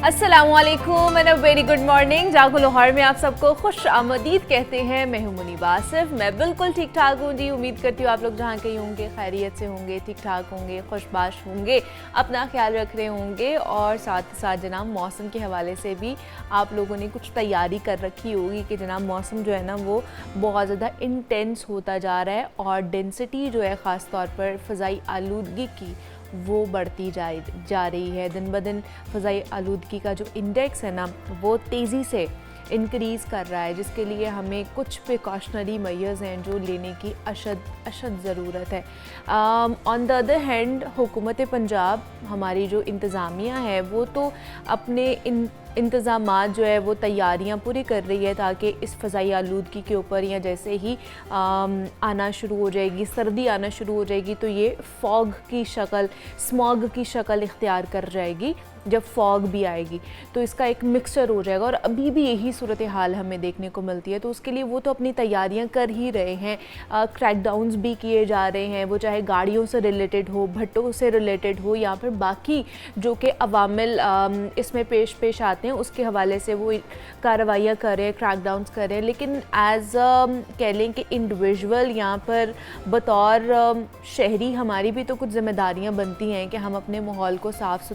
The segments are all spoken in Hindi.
अस्सलामुअलैकुम and a very good morning. जागो लाहौर में आप सबको खुश आमदीद कहते हैं। मैं हूं मुनीबा आसिफ। मैं बिल्कुल ठीक ठाक हूं जी। उम्मीद करती हूँ आप लोग जहाँ कहीं होंगे खैरियत से होंगे, ठीक ठाक होंगे, खुशबाश होंगे, अपना ख्याल रख रहे होंगे और साथ ही साथ जनाब मौसम के हवाले से भी आप लोगों ने कुछ तैयारी कर रखी होगी कि जनाब मौसम जो है ना वो बहुत ज़्यादा इंटेंस होता जा रहा है और डेंसिटी जो है ख़ास तौर पर फ़ज़ाई आलूदगी की वो बढ़ती जा रही है। दिन ब दिन फ़ज़ाई आलूदगी का जो इंडेक्स है ना वो तेज़ी से इंक्रीज़ कर रहा है, जिसके लिए हमें कुछ प्रिकॉशनरी मेजर्स हैं जो लेने की अशद ज़रूरत है। ऑन द अदर हैंड हुकूमत पंजाब हमारी जो इंतज़ामिया है वो तो अपने इंतज़ामात जो है वो तैयारियां पूरी कर रही है ताकि इस फ़ज़ाई आलूदगी के ऊपर या जैसे ही आना शुरू हो जाएगी, सर्दी आना शुरू हो जाएगी तो ये फॉग की शक्ल, स्मॉग की शक्ल इख्तियार कर जाएगी। जब फॉग भी आएगी तो इसका एक मिक्सचर हो जाएगा और अभी भी यही सूरत हाल हमें देखने को मिलती है। तो उसके लिए वो तो अपनी तैयारियां कर ही रहे हैं। क्रैकडाउन्स भी किए जा रहे हैं, वो चाहे गाड़ियों से रिलेटेड हो, भट्टों से रिलेटेड हो या फिर बाकी जो कि अवामिल इसमें पेश आते हैं उसके हवाले से वो कार्रवाइयाँ कर रहे हैं, क्रैकडाउन्स कर रहे हैं। लेकिन एज कह लें कि इंडिविजुअल यहाँ पर बतौर शहरी हमारी भी तो कुछ ज़िम्मेदारियाँ बनती हैं कि हम अपने माहौल को साफ़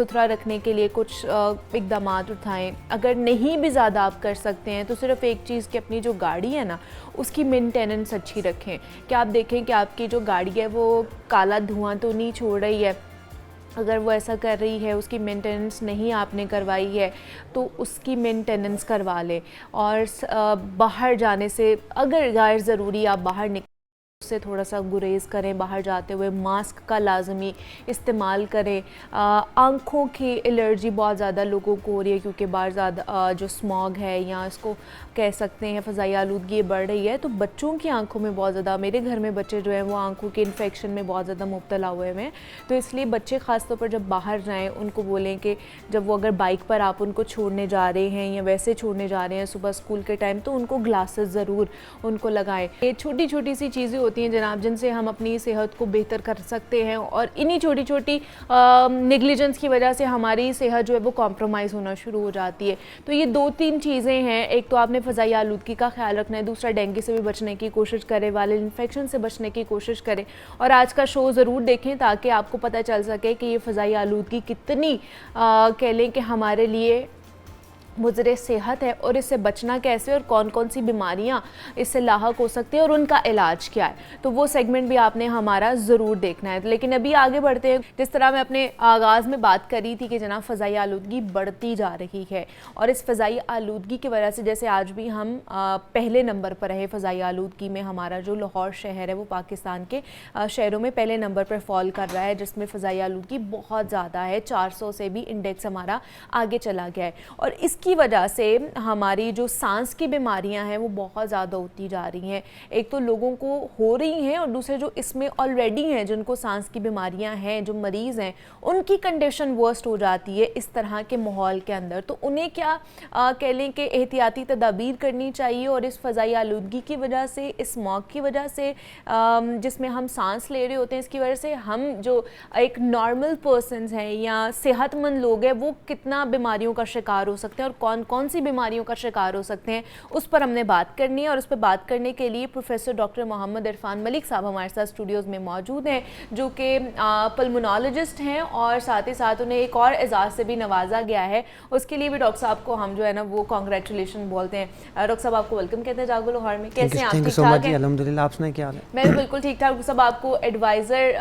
सुथरा रखने के लिए कुछ इक़दामात उठाएं। अगर नहीं भी ज़्यादा आप कर सकते हैं तो सिर्फ एक चीज़ कि अपनी जो गाड़ी है ना उसकी मेंटेनेंस अच्छी रखें। कि आप देखें कि आपकी जो गाड़ी है वो काला धुआं तो नहीं छोड़ रही है। अगर वो ऐसा कर रही है, उसकी मेंटेनेंस नहीं आपने करवाई है तो उसकी मेंटेनेंस करवा लें। और बाहर जाने से अगर गैर ज़रूरी आप बाहर निकल उससे थोड़ा सा गुरेज करें। बाहर जाते हुए मास्क का लाजमी इस्तेमाल करें। आँखों की एलर्जी बहुत ज़्यादा लोगों को हो रही है क्योंकि बाहर ज़्यादा जो स्मॉग है या इसको कह सकते हैं फ़ज़ाई आलूदगी बढ़ रही है तो बच्चों की आंखों में बहुत ज़्यादा, मेरे घर में बच्चे जो हैं वो आंखों के इन्फेक्शन में बहुत ज़्यादा मुब्तला हुए हैं। तो इसलिए बच्चे ख़ास तौर पर जब बाहर जाएँ उनको बोलें कि जब वो अगर बाइक पर आप उनको छोड़ने जा रहे हैं या वैसे छोड़ने जा रहे हैं सुबह स्कूल के टाइम तो उनको ग्लासेस ज़रूर उनको लगाएं। ये छोटी छोटी सी चीज़ें होती हैं जनाब जिनसे हम अपनी सेहत को बेहतर कर सकते हैं और इन्हीं छोटी छोटी नेग्लिजेंस की वजह से हमारी सेहत जो है वो कॉम्प्रोमाइज़ होना शुरू हो जाती है। तो ये 2-3 चीज़ें हैं। एक तो आपने फ़ज़ाई आलूदगी का ख्याल रखना है, दूसरा डेंगू से भी बचने की कोशिश करें, वायरल इन्फेक्शन से बचने की कोशिश करें और आज का शो ज़रूर देखें ताकि आपको पता चल सके कि ये फ़ज़ाई आलूदगी कितनी कह लें कि हमारे लिए मुज़रे सेहत है और इससे बचना कैसे और कौन कौन सी बीमारियां इससे लाहक हो सकती हैं और उनका इलाज क्या है। तो वो सेगमेंट भी आपने हमारा ज़रूर देखना है। लेकिन अभी आगे बढ़ते हैं। जिस तरह मैं अपने आगाज़ में बात करी थी कि जनाब फ़ज़ाई आलूदगी बढ़ती जा रही है और इस फ़ज़ाई आलूदगी की वजह से जैसे आज भी हम पहले नंबर पर रहे फ़ज़ाई आलूदगी में। हमारा जो लाहौर शहर है वो पाकिस्तान के शहरों में पहले नंबर पर फॉल कर रहा है जिसमें फ़ज़ाई आलूदगी बहुत ज़्यादा है। 400 से भी इंडेक्स हमारा आगे चला गया है और इसकी वजह से हमारी जो सांस की बीमारियां हैं वो बहुत ज़्यादा होती जा रही हैं। एक तो लोगों को हो रही हैं और दूसरे जो इसमें ऑलरेडी हैं जिनको सांस की बीमारियां हैं, जो मरीज़ हैं, उनकी कंडीशन वर्स्ट हो जाती है इस तरह के माहौल के अंदर। तो उन्हें क्या कह लें कि एहतियाती तदाबीर करनी चाहिए और इस फ़ज़ाई आलूदगी की वजह से, इस स्मॉग की वजह से जिसमें हम सांस ले रहे होते हैं, इसकी वजह से हम जो एक नॉर्मल पर्सनस हैं या सेहतमंद लोग हैं वो कितना बीमारियों का शिकार हो सकते हैं और कौन कौन सी बीमारियों का शिकार हो सकते हैं उस पर हमने बात करनी है। और उस पर बात करने के लिए प्रोफेसर डॉक्टर मोहम्मद इरफान मलिक साहब हमारे साथ स्टूडियोज़ में मौजूद हैं जो कि पल्मोनोलॉजिस्ट हैं और साथ ही साथ उन्हें एक और एजाज़ से भी नवाजा गया है। उसके लिए भी डॉक्टर साहब को हम जो है ना वो कॉन्ग्रेचुलेशन बोलते हैं। डॉक्टर साहब आपको वेलकम कहते हैं जागो लाहौर में। कैसे हैं आप? ठीक ठाक हैं? अल्हम्दुलिल्लाह। आप सुनाइए क्या हाल है? मैं बिल्कुल ठीक ठाक। सब आपको एडवाइज़र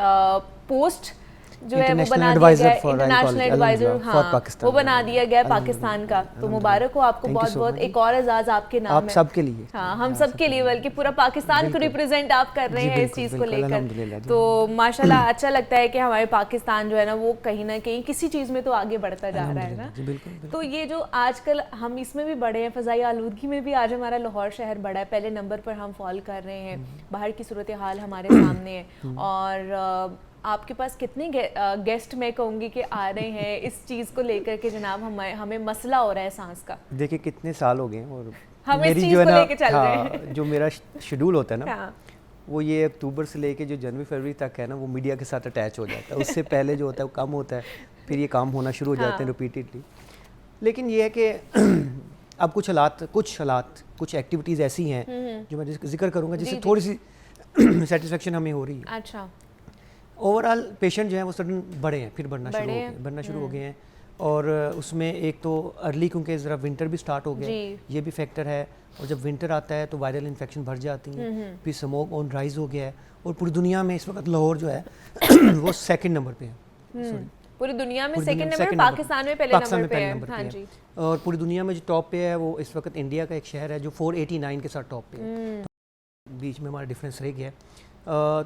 पोस्ट जो है वो बना दिया गया है, इंटरनेशनल एडवाइजर, हाँ वो बना दिया गया पाकिस्तान का। तो मुबारक हो आपको बहुत बहुत। एक और एजाज़ आपके नाम है सबके लिए। हाँ हम सबके लिए, बल्कि पूरा पाकिस्तान को रिप्रेजेंट आप कर रहे हैं इस चीज़ को लेकर। तो माशाल्लाह अच्छा लगता है कि हमारे पाकिस्तान जो है ना वो कहीं ना कहीं किसी चीज़ में तो आगे बढ़ता जा रहा है ना। तो ये जो आजकल हम इसमें भी बढ़े हैं, फ़ज़ाई आलूदगी में भी आज हमारा लाहौर शहर बढ़ा है, पहले नंबर पर हम फॉल कर रहे हैं। बाहर की सूरत हाल हमारे सामने है और आपके पास कितने गेस्ट मैं कहूँगी कि आ रहे हैं इस चीज़ को लेकर के जनाब हमें मसला हो रहा है सांस का। देखिए कितने साल हो गए और हम इस चीज़ को लेके चल रहे हैं। जो मेरा शेड्यूल होता है ना हाँ। वो ये अक्टूबर से लेके जो जनवरी फरवरी तक है ना वो मीडिया के साथ अटैच हो जाता है। उससे पहले जो होता है वो कम होता है, फिर ये काम होना शुरू हो जाते हैं रिपीटेडली। लेकिन ये है कि अब कुछ एक्टिविटीज़ ऐसी हैं जो मैं जिक्र करूँगा जिससे थोड़ी सी सेटिस्फेक्शन हमें हो रही है। अच्छा, ओवरऑल पेशेंट जो है वो सडन बढ़े हैं, फिर बढ़ना शुरू हो गए हैं। और उसमें एक तो अर्ली, क्योंकि ज़रा विंटर भी स्टार्ट हो गया, ये भी फैक्टर है। और जब विंटर आता है तो वायरल इन्फेक्शन बढ़ जाती हैं, फिर स्मोक ऑन राइज हो गया है। और पूरी दुनिया में इस वक्त लाहौर जो है वो सेकंड नंबर पे है। पूरी दुनिया में सेकंड नंबर, पाकिस्तान में पहले नंबर पे है। हाँ जी। और पूरी दुनिया में जो टॉप पे है वो इस वक्त इंडिया का एक शहर है जो 489 के साथ टॉप पे है। तो बीच में हमारा डिफरेंस रह गया है।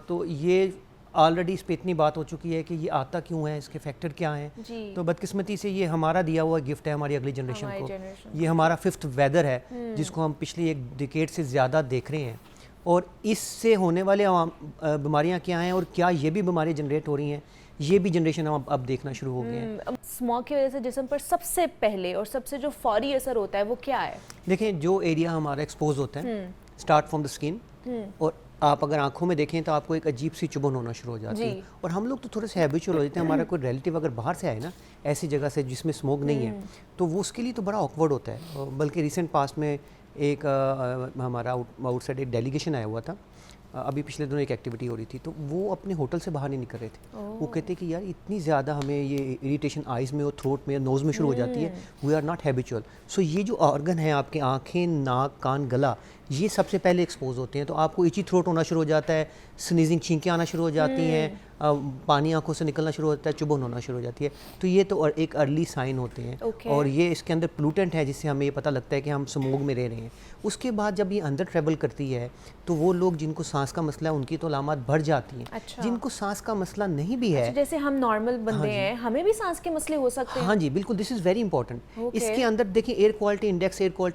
तो ये ऑलरेडी इस पे इतनी बात हो चुकी है कि ये आता क्यों है, इसके फैक्टर क्या हैं। तो बदकिस्मती से ये हमारा दिया हुआ गिफ्ट है हमारी अगली जनरेशन को। ये हमारा 5th वेदर है जिसको हम पिछली एक डिकेड से ज़्यादा देख रहे हैं। और इससे होने वाले बीमारियां क्या हैं और क्या ये भी बीमारियां जनरेट हो रही हैं, ये भी जनरेशन हम अब देखना शुरू हो गए हैं। स्मोक की वजह से जिस्म पर सबसे पहले और सबसे जो फौरी असर होता है वो क्या है? देखें, जो एरिया हमारा एक्सपोज होता है, स्टार्ट फ्रॉम द स्किन, और आप अगर आंखों में देखें तो आपको एक अजीब सी चुभन होना शुरू हो जाती है। और हम लोग तो थोड़े से हैबिचुअल हो जाते हैं। हमारा कोई रिलेटिव अगर बाहर से आए ना, ऐसी जगह से जिसमें स्मोक नहीं है, तो वो उसके लिए तो बड़ा ऑकवर्ड होता है। बल्कि रिसेंट पास्ट में एक हमारा आउटसाइड एक डेलीगेशन आया हुआ था। अभी पिछले दिनों एक एक्टिविटी हो रही थी, तो वो अपने होटल से बाहर नहीं निकल रहे थे। वो कहते कि यार इतनी ज़्यादा हमें ये इरिटेशन आइज़ में और थ्रोट में, नोज़ में शुरू हो जाती है। We are not habitual. So ये जो ऑर्गन है आपके आँखें, नाक, कान, गला, ये सबसे पहले एक्सपोज होते हैं। तो आपको इची थ्रोट होना शुरू हो जाता है, स्नीजिंग, छींकें आना शुरू हो जाती हैं, पानी आंखों से निकलना शुरू होता है, चुभन होना शुरू हो जाती है। तो ये तो एक अर्ली साइन होते हैं। और ये इसके अंदर पोल्यूटेंट है जिससे हमें ये पता लगता है कि हम स्मोक में रह रहे हैं। उसके बाद जब ये अंदर ट्रेवल करती है तो वो लोग जिनको सांस का मसला है उनकी तो अलामत बढ़ जाती हैं। जिनको सांस का मसला नहीं भी है, जैसे हम नॉर्मल बंदे हैं, हमें भी सांस के मसले हो सकते हैं। हाँ जी, बिल्कुल, दिस इज़ वेरी इंपॉर्टेंट। इसके अंदर देखिए एयर क्वालिटी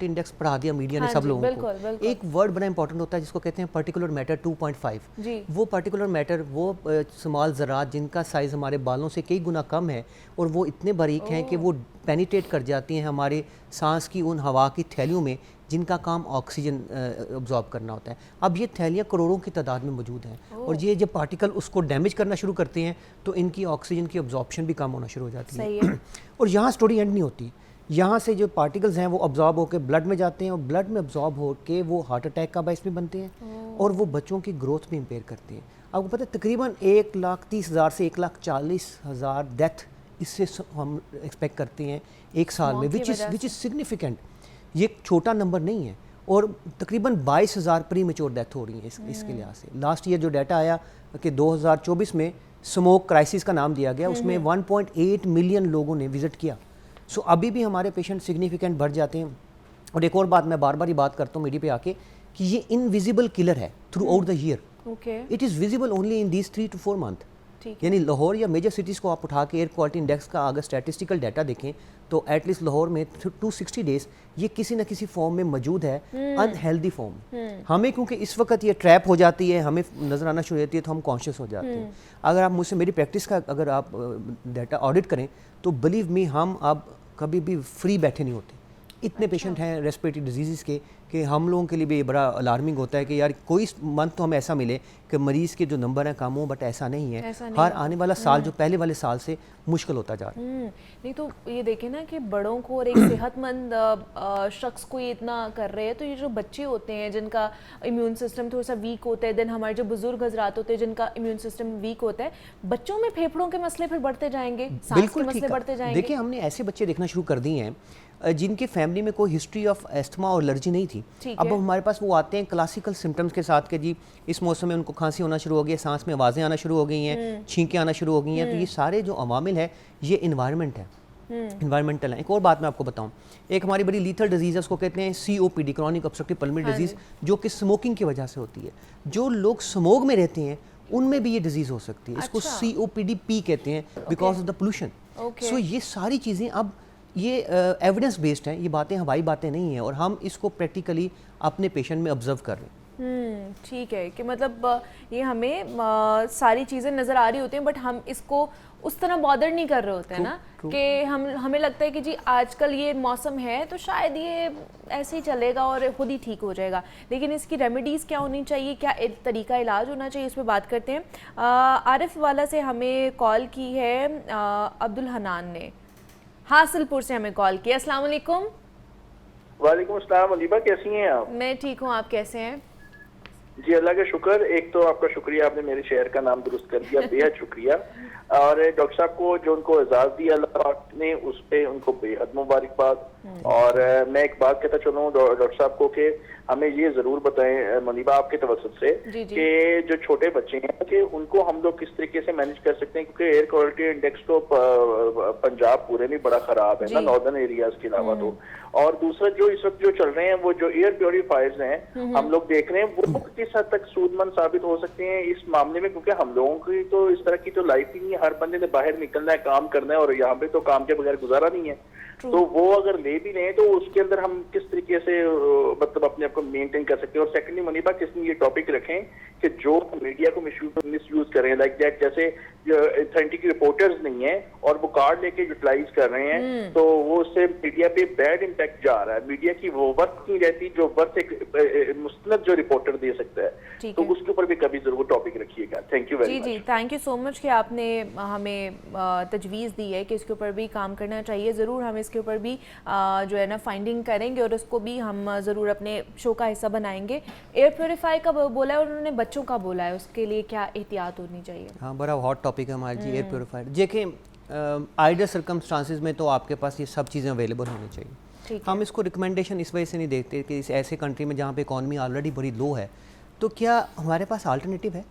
इंडेक्स पढ़ा दिया मीडिया ने सब लोगों को। एक वर्ड बड़ा इंपॉर्टेंट होता है जिसको कहते हैं पर्टिकुलर मैटर 2.5। वो पर्टिकुलर मैटर, वो स्मॉल ज़रात जिनका साइज़ हमारे बालों से कई गुना कम है और वो इतने बारीक हैं कि वो पेनिट्रेट कर जाती हैं हमारे सांस की उन हवा की थैलियों में जिनका काम ऑक्सीजन अब्जॉर्ब करना होता है। अब ये थैलियाँ करोड़ों की तादाद में मौजूद हैं और ये जब पार्टिकल उसको डैमेज करना शुरू करते हैं तो इनकी ऑक्सीजन की अब्जॉर्प्शन भी कम होना शुरू हो जाती है। और यहाँ स्टोरी एंड नहीं होती। यहाँ से जो पार्टिकल्स हैं वो अब्जॉर्ब होकर ब्लड में जाते हैं और ब्लड में अब्जॉर्ब होकर वो हार्ट अटैक का बायस भी बनते हैं और वो बच्चों की ग्रोथ भी इम्पेयर करते हैं। आपको पता है तकरीबन 1,30,000 से 1,40,000 डेथ इससे हम एक्सपेक्ट करते हैं एक साल में, विच इज़ सिग्निफिकेंट। ये एक छोटा नंबर नहीं है। और तकरीबन 22,000 प्री मेच्योर डेथ हो रही है इसके लिहाज से। लास्ट ईयर जो डाटा आया कि 2024 में स्मोक क्राइसिस का नाम दिया गया, उसमें 1.8 मिलियन लोगों ने विजिट किया। सो अभी भी हमारे पेशेंट सिग्निफिकेंट बढ़ जाते हैं। और एक और बात मैं बार बार ही बात करता हूँ मीडिया पे आके कि ये इनविजिबल किलर है through out the year. It is visible only in these 3 to 4 month. यानी लाहौर या मेजर सिटीज़ को आप उठा के एयर क्वालिटी इंडेक्स का अगर स्टैटिस्टिकल डाटा देखें तो एटलीस्ट लाहौर में 260 डेज ये किसी न किसी फॉर्म में मौजूद है, अनहेल्दी फॉर्म। हमें क्योंकि इस वक्त ये ट्रैप हो जाती है, हमें नज़र आना शुरू होती है तो हम कॉन्शियस हो जाते हैं। अगर आप मुझसे मेरी प्रैक्टिस का अगर आप डाटा ऑडिट करें तो बिलीव मी हम अब कभी भी फ्री बैठे नहीं होते। इतने पेशेंट हैं रेस्पिरेटरी डिजीज़ के कि हम लोगों के लिए भी बड़ा अलार्मिंग होता है कि यार कोई मंथ तो हमें ऐसा मिले कि मरीज़ के जो नंबर हैं कम हो, बट ऐसा नहीं है। हर आने वाला साल जो पहले वाले साल से मुश्किल होता जा रहा है। नहीं तो ये देखें ना कि बड़ों को और एक सेहतमंद शख्स को ये इतना कर रहे हैं, तो ये जो बच्चे होते हैं जिनका इम्यून सिस्टम थोड़ा सा वीक होता है, देन हमारे जो बुजुर्ग हजरात होते हैं जिनका इम्यून सिस्टम वीक होता है, बच्चों में फेफड़ों के मसले फिर बढ़ते जाएंगे, सांस के मसले बढ़ते जाएंगे। देखिए हमने ऐसे बच्चे देखना शुरू कर दिए हैं जिनके फैमिली में कोई हिस्ट्री ऑफ एस्थमा और एलर्जी नहीं थी। अब हमारे पास वो आते हैं क्लासिकल सिम्टम्स के साथ कि जी इस मौसम में उनको खांसी होना शुरू हो गई है, सांस में आवाज़ें आना शुरू हो गई हैं, छींकें आना शुरू हो गई हैं। तो ये सारे जो अवामिल है ये इन्वायरमेंट है, इन्वायरमेंटल है। एक और बात मैं आपको बताऊं, एक हमारी बड़ी लीथल डिजीज़ है, उसको कहते हैं COPD, chronic obstructive pulmonary disease, जो कि स्मोकिंग की वजह से होती है। जो लोग स्मोक में रहते हैं उनमें भी ये डिजीज़ हो सकती है। इसको COPD-P कहते हैं बिकॉज ऑफ द पोल्यूशन। सो ये सारी चीज़ें अब ये एविडेंस बेस्ड हैं, ये बातें हवाई बातें नहीं हैं और हम इसको प्रैक्टिकली अपने पेशेंट में ऑब्जर्व कर रहे हैं। ठीक है कि मतलब ये हमें सारी चीज़ें नज़र आ रही होती हैं बट हम इसको उस तरह बॉदर नहीं कर रहे होते हैं ना कि हमें लगता है कि जी आजकल ये मौसम है तो शायद ये ऐसे ही चलेगा और खुद ही ठीक हो जाएगा। लेकिन इसकी रेमेडीज़ क्या होनी चाहिए, क्या तरीका इलाज होना चाहिए, इस पर बात करते हैं। आरिफ वाला से हमें कॉल की है अब्दुल हनान ने। हासिलपुर से हमें कॉल किया। अस्सलाम वालेकुम। वालेकुम अस्सलाम। अलीबा कैसी हैं आप? मैं ठीक हूँ, आप कैसे हैं? जी अल्लाह का शुक्र। एक तो आपका शुक्रिया, आपने मेरे शहर का नाम दुरुस्त कर दिया, बेहद शुक्रिया। और डॉक्टर साहब को जो उनको एजाज दिया अल्लाह पाक ने, उस पे उनको बेहद मुबारकबाद। और मैं एक बात कहता चलूँ डॉक्टर साहब को कि हमें ये जरूर बताएं मुनीबा आपके तवज्जुह से कि जो छोटे बच्चे हैं कि उनको हम लोग किस तरीके से मैनेज कर सकते हैं, क्योंकि एयर क्वालिटी इंडेक्स तो पंजाब पूरे में बड़ा खराब है ना, नॉर्दर्न एरियाज के अलावा तो। और दूसरा जो इस वक्त जो चल रहे हैं वो जो एयर प्योरीफायर्स हैं हम लोग देख रहे हैं वो किस हद तक सूदमंद साबित हो सकते हैं इस मामले में, क्योंकि हम लोगों की तो इस तरह की तो लाइफ ही नहीं है, हर बंदे ने बाहर निकलना है, काम करना है, और यहाँ पे तो काम के बगैर गुजारा नहीं है। तो वो अगर ले भी लें तो उसके अंदर हम किस तरीके से मतलब अपने आप को मेंटेन कर सकते हैं। और सेकंडली मुनीबा किसने ये टॉपिक रखें कि जो मीडिया को मिसयूज कर रहे हैं, लाइक दैट जैसे ऑथेंटिक रिपोर्टर्स नहीं है और वो कार्ड लेके यूटिलाइज कर रहे हैं, तो वो उससे मीडिया पे बैड इम्पैक्ट जा रहा है। मीडिया की वो वर्थ नहीं रहती जो वर्थ एक मुस्तनद जो रिपोर्टर दे सकता है, तो उसके ऊपर भी कभी जरूर टॉपिक रखिएगा। Thank you very much. जी, थैंक यू सो मच कि आपने हमें तजवीज़ दी है कि इसके ऊपर भी काम करना चाहिए। ज़रूर हम इसके ऊपर भी जो है ना फाइंडिंग करेंगे और उसको भी हम ज़रूर अपने शो का हिस्सा बनाएंगे। एयर प्योरीफायर का बोला है और उन्होंने बच्चों का बोला है, उसके लिए क्या एहतियात होनी चाहिए? हाँ, बड़ा हॉट टॉपिक है हमारे जी एयर प्योरीफायर। देखें आइडियल सर्कमस्टांसिस में तो आपके पास ये सब चीज़ें अवेलेबल होनी चाहिए। हम इसको रिकमेंडेशन इस वजह से नहीं देखते कि इस ऐसे कंट्री में जहाँ पे इकॉनमी ऑलरेडी बड़ी लो है, तो क्या हमारे पास अल्टरनेटिव है?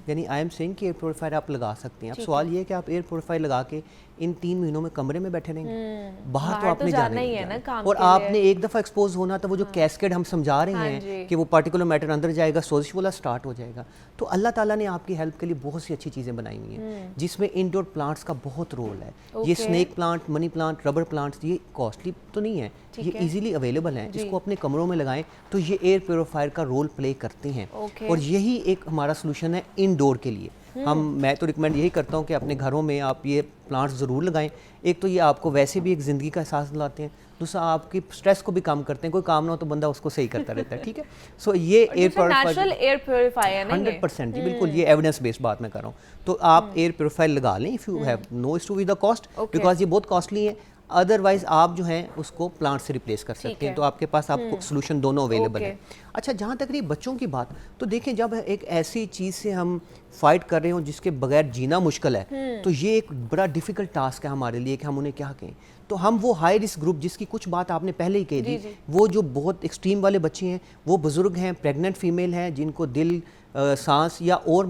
यानी आई एम सेइंग कि एयर प्योरीफायर आप लगा सकते हैं। अब सवाल ये है कि आप एयर प्योरीफायर लगा के इन 3 महीनों में कमरे में बैठे रहेंगे? बाहर तो आपने जाना ही है ना काम और आपने एक दफ़ा एक्सपोज होना, तो वो जो कैस्केड हम समझा रहे हैं कि वो पार्टिकुलर मैटर अंदर जाएगा, सोजिश वाला स्टार्ट हो जाएगा। तो अल्लाह ताला ने आपकी हेल्प के लिए बहुत सी अच्छी चीज़ें बनाई हुई हैं, जिसमें इंडोर प्लांट्स का बहुत रोल है। ये snake plant, money plant, rubber plants, ये कॉस्टली तो नहीं है, ये इजीली अवेलेबल हैं। इसको अपने कमरों में लगाएं तो ये एयर प्योरीफायर का रोल प्ले करते हैं। और यही एक हमारा सोल्यूशन है इंडोर के लिए। मैं तो रिकमेंड यही करता हूँ कि अपने घरों में आप ये प्लांट्स ज़रूर लगाएं। एक तो ये आपको वैसे भी एक ज़िंदगी का एहसास दिलाते हैं, दूसरा आपकी स्ट्रेस को भी कम करते हैं। कोई काम ना हो तो बंदा उसको सही करता रहता है। ठीक है, सो ये एयर प्योरीफायर 100% जी बिल्कुल, ये एविडेंस बेस्ड बात मैं कर रहा हूँ। तो आप एयर प्योरीफायर लगा लें if you have no issue with the cost, because ये बहुत कॉस्टली है। अदरवाइज आप जो हैं उसको प्लांट से रिप्लेस कर सकते हैं। तो आपके पास आपको सोल्यूशन दोनों अवेलेबल है। अच्छा, जहाँ तक रही बच्चों की बात, तो देखें जब एक ऐसी चीज़ से हम फाइट कर रहे हो जिसके बगैर जीना मुश्किल है, तो ये एक बड़ा डिफ़िकल्ट टास्क है हमारे लिए कि हम उन्हें क्या कहें। तो हम वो हाई रिस्क ग्रुप, जिसकी कुछ बात आपने पहले ही कही थी, वो जो बहुत एक्सट्रीम वाले बच्चे हैं, वो बुज़ुर्ग हैं, प्रेग्नेंट फीमेल हैं, जिनको दिल सांस या और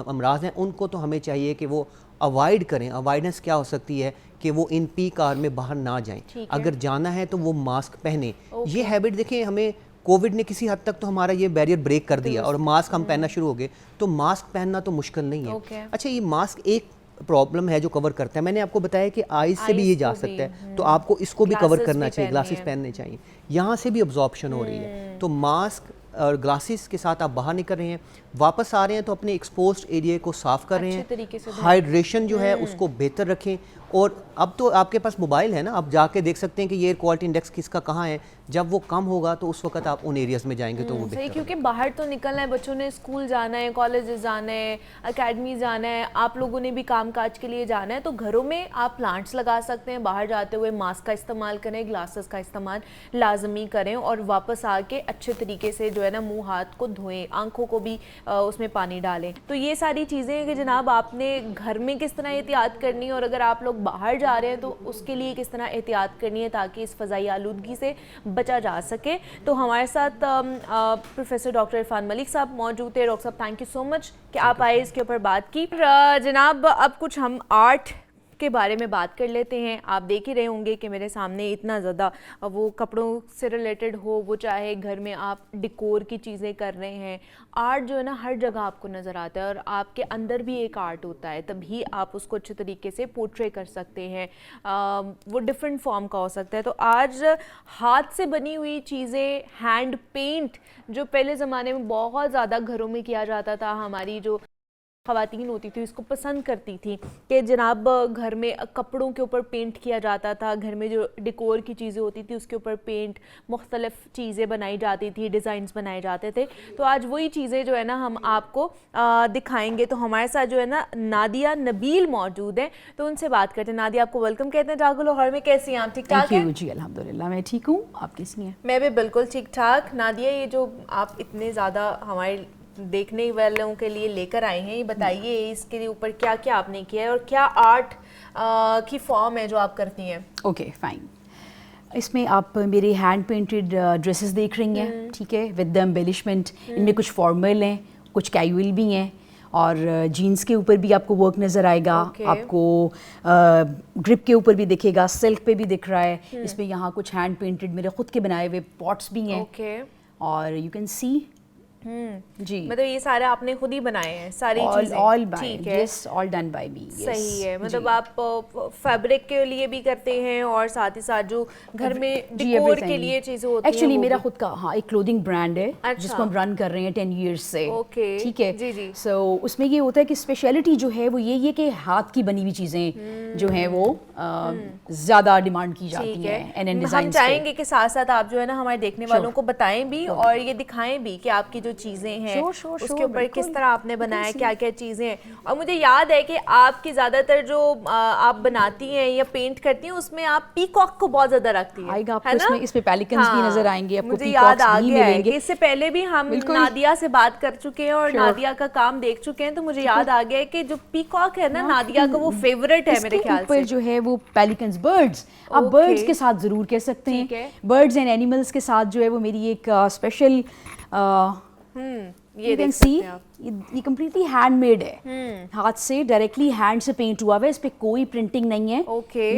अमराज हैं, उनको तो हमें चाहिए कि वो अवॉइड करें। अवॉइडेंस क्या हो सकती है कि वो इन पीक आवर में बाहर ना जाएं। अगर जाना है तो वो मास्क पहने। ये हैबिट देखें, हमें कोविड ने किसी हद तक तो हमारा ये बैरियर ब्रेक कर दिया और मास्क हम पहनना शुरू हो गए, तो मास्क पहनना तो मुश्किल नहीं है। अच्छा, ये मास्क एक प्रॉब्लम है जो कवर करता है। मैंने आपको बताया कि आईज से भी ये जा सकता है, तो आपको इसको भी कवर करना चाहिए, ग्लासेस पहनने चाहिए, यहाँ से भी अब्जॉर्प्शन हो रही है। तो मास्क और ग्लासेस के साथ आप बाहर निकल रहे हैं, वापस आ रहे हैं तो अपने एक्सपोज्ड एरिया को साफ कर रहे हैं, हाइड्रेशन जो है उसको बेहतर रखें। और अब तो आपके पास मोबाइल है ना, आप जाके देख सकते हैं कि ये एयर क्वालिटी इंडेक्स किसका कहाँ है। जब वो कम होगा तो उस वक्त आप उन एरियाज में जाएंगे तो वो सही, क्योंकि बाहर तो निकलना है, बच्चों ने स्कूल जाना है, कॉलेजेस जाना है, अकेडमी जाना है, आप लोगों ने भी काम काज के लिए जाना है। तो घरों में आप प्लांट्स लगा सकते हैं, बाहर जाते हुए मास्क का इस्तेमाल करें, ग्लासेस का इस्तेमाल लाजमी करें और वापस आके अच्छे तरीके से जो है ना मुँह हाथ को धोएं, आँखों को भी उसमें पानी डालें। तो ये सारी चीज़ें हैं कि जनाब आपने घर में किस तरह एहतियात करनी है और अगर आप लोग बाहर जा रहे हैं तो उसके लिए किस तरह एहतियात करनी है ताकि इस फ़ज़ाई आलूदगी से बचा जा सके। तो हमारे साथ प्रोफेसर डॉक्टर इरफान मलिक साहब मौजूद थे। डॉक्टर साहब, थैंक यू सो मच कि आप आए, इसके ऊपर बात की। जनाब, अब कुछ हम आर्ट के बारे में बात कर लेते हैं। आप देख ही रहे होंगे कि मेरे सामने इतना ज़्यादा वो कपड़ों से रिलेटेड हो, वो चाहे घर में आप डिकोर की चीज़ें कर रहे हैं, आर्ट जो है ना हर जगह आपको नज़र आता है और आपके अंदर भी एक आर्ट होता है, तभी आप उसको अच्छे तरीके से पोर्ट्रे कर सकते हैं। वो डिफरेंट फॉर्म का हो सकता है। तो आज हाथ से बनी हुई चीज़ें, हैंड पेंट, जो पहले ज़माने में बहुत ज़्यादा घरों में किया जाता था, हमारी जो ख़वातीन होती थी उसको पसंद करती थी कि जनाब घर में कपड़ों के ऊपर पेंट किया जाता था, घर में जो डेकोर की चीज़ें होती थी उसके ऊपर पेंट, मुख्तलिफ़ चीज़ें बनाई जाती थी, डिज़ाइंस बनाए जाते थे। तो आज वही चीज़ें जो है ना हम आपको दिखाएंगे। तो हमारे साथ जो है ना नादिया नबील मौजूद हैं, तो उनसे बात करते हैं। नादिया, आपको वेलकम कहते हैं जागो लाहौर में। कैसी हैं आप? ठीक ठाक हैं? जी अल्हम्दुलिल्लाह मैं ठीक हूँ, आप कैसी हैं? मैं भी बिल्कुल ठीक ठाक। नादिया, ये जो आप इतने ज़्यादा हमारे देखने वालों के लिए लेकर आए हैं, ये बताइए इसके ऊपर क्या क्या आपने किया है और क्या आर्ट की फॉर्म है जो आप करती हैं? Okay fine. इसमें आप मेरे हैंड पेंटेड ड्रेसेस देख रही हैं, ठीक है, विद द एम्बेलिशमेंट। इनमें कुछ फॉर्मल हैं, कुछ कैजुअल भी हैं, और जीन्स के ऊपर भी आपको वर्क नज़र आएगा। आपको ग्रिप के ऊपर भी दिखेगा, सिल्क पे भी दिख रहा है। इसमें यहाँ कुछ हैंड पेंटेड मेरे खुद के बनाए हुए पॉट्स भी हैं, और यू कैन सी जी, मतलब ये सारे आपने खुद ही बनाए हैं सारी चीजें? ऑल बाय, ठीक है, यस, ऑल डन बाय मी। सही है। मतलब आप फैब्रिक के लिए भी करते हैं और साथ ही साथ जो घर में डेकोर के लिए चीजें होती हैं। एक्चुअली मेरा खुद का हाँ एक क्लोथिंग ब्रांड है, अच्छा, जिसको हम रन कर रहे हैं 10 इयर्स से। ओके, ठीक है जी जी। सो उसमें ये होता है कि स्पेशलिटी जो है वो ये कि हाथ की बनी हुई चीजें जो हैं वो ज्यादा डिमांड की जाती हैं। एंड हम चाहेंगे कि साथ साथ आप जो है ना हमारे देखने वालों को बताएं भी और ये दिखाएं भी कि आपकी जो चीजें हैं उसके ऊपर किस तरह आपने बनाया, क्या क्या चीजें हैं। और मुझे याद है कि आपकी ज्यादातर जो आप बनाती हैं या पेंट करती हैं उसमें आप पीकॉक को बहुत ज्यादा रखती हैं, है ना? इसमें पेलिकन्स भी नजर आएंगे आपको, मुझे याद आ गया है कि मिलेंगे। इससे पहले भी हम नादिया से बात कर चुके हैं और नादिया का काम देख चुके हैं, तो मुझे याद आ गया है कि जो पीकॉक है ना नादिया का वो फेवरेट है मेरे ख्याल से। जो है वो पेलिकन्स, बर्ड्स, आप बर्ड्स के साथ जरूर कह सकते हैं। बर्ड्स एंड एनिमल्स के साथ जो है वो मेरी एक स्पेशल ये देख सकते हैं आप, ये कम्प्लीटली हैंडमेड है, हाथ से डायरेक्टली हैंड से पेंट हुआ है। इस पे कोई प्रिंटिंग नहीं है,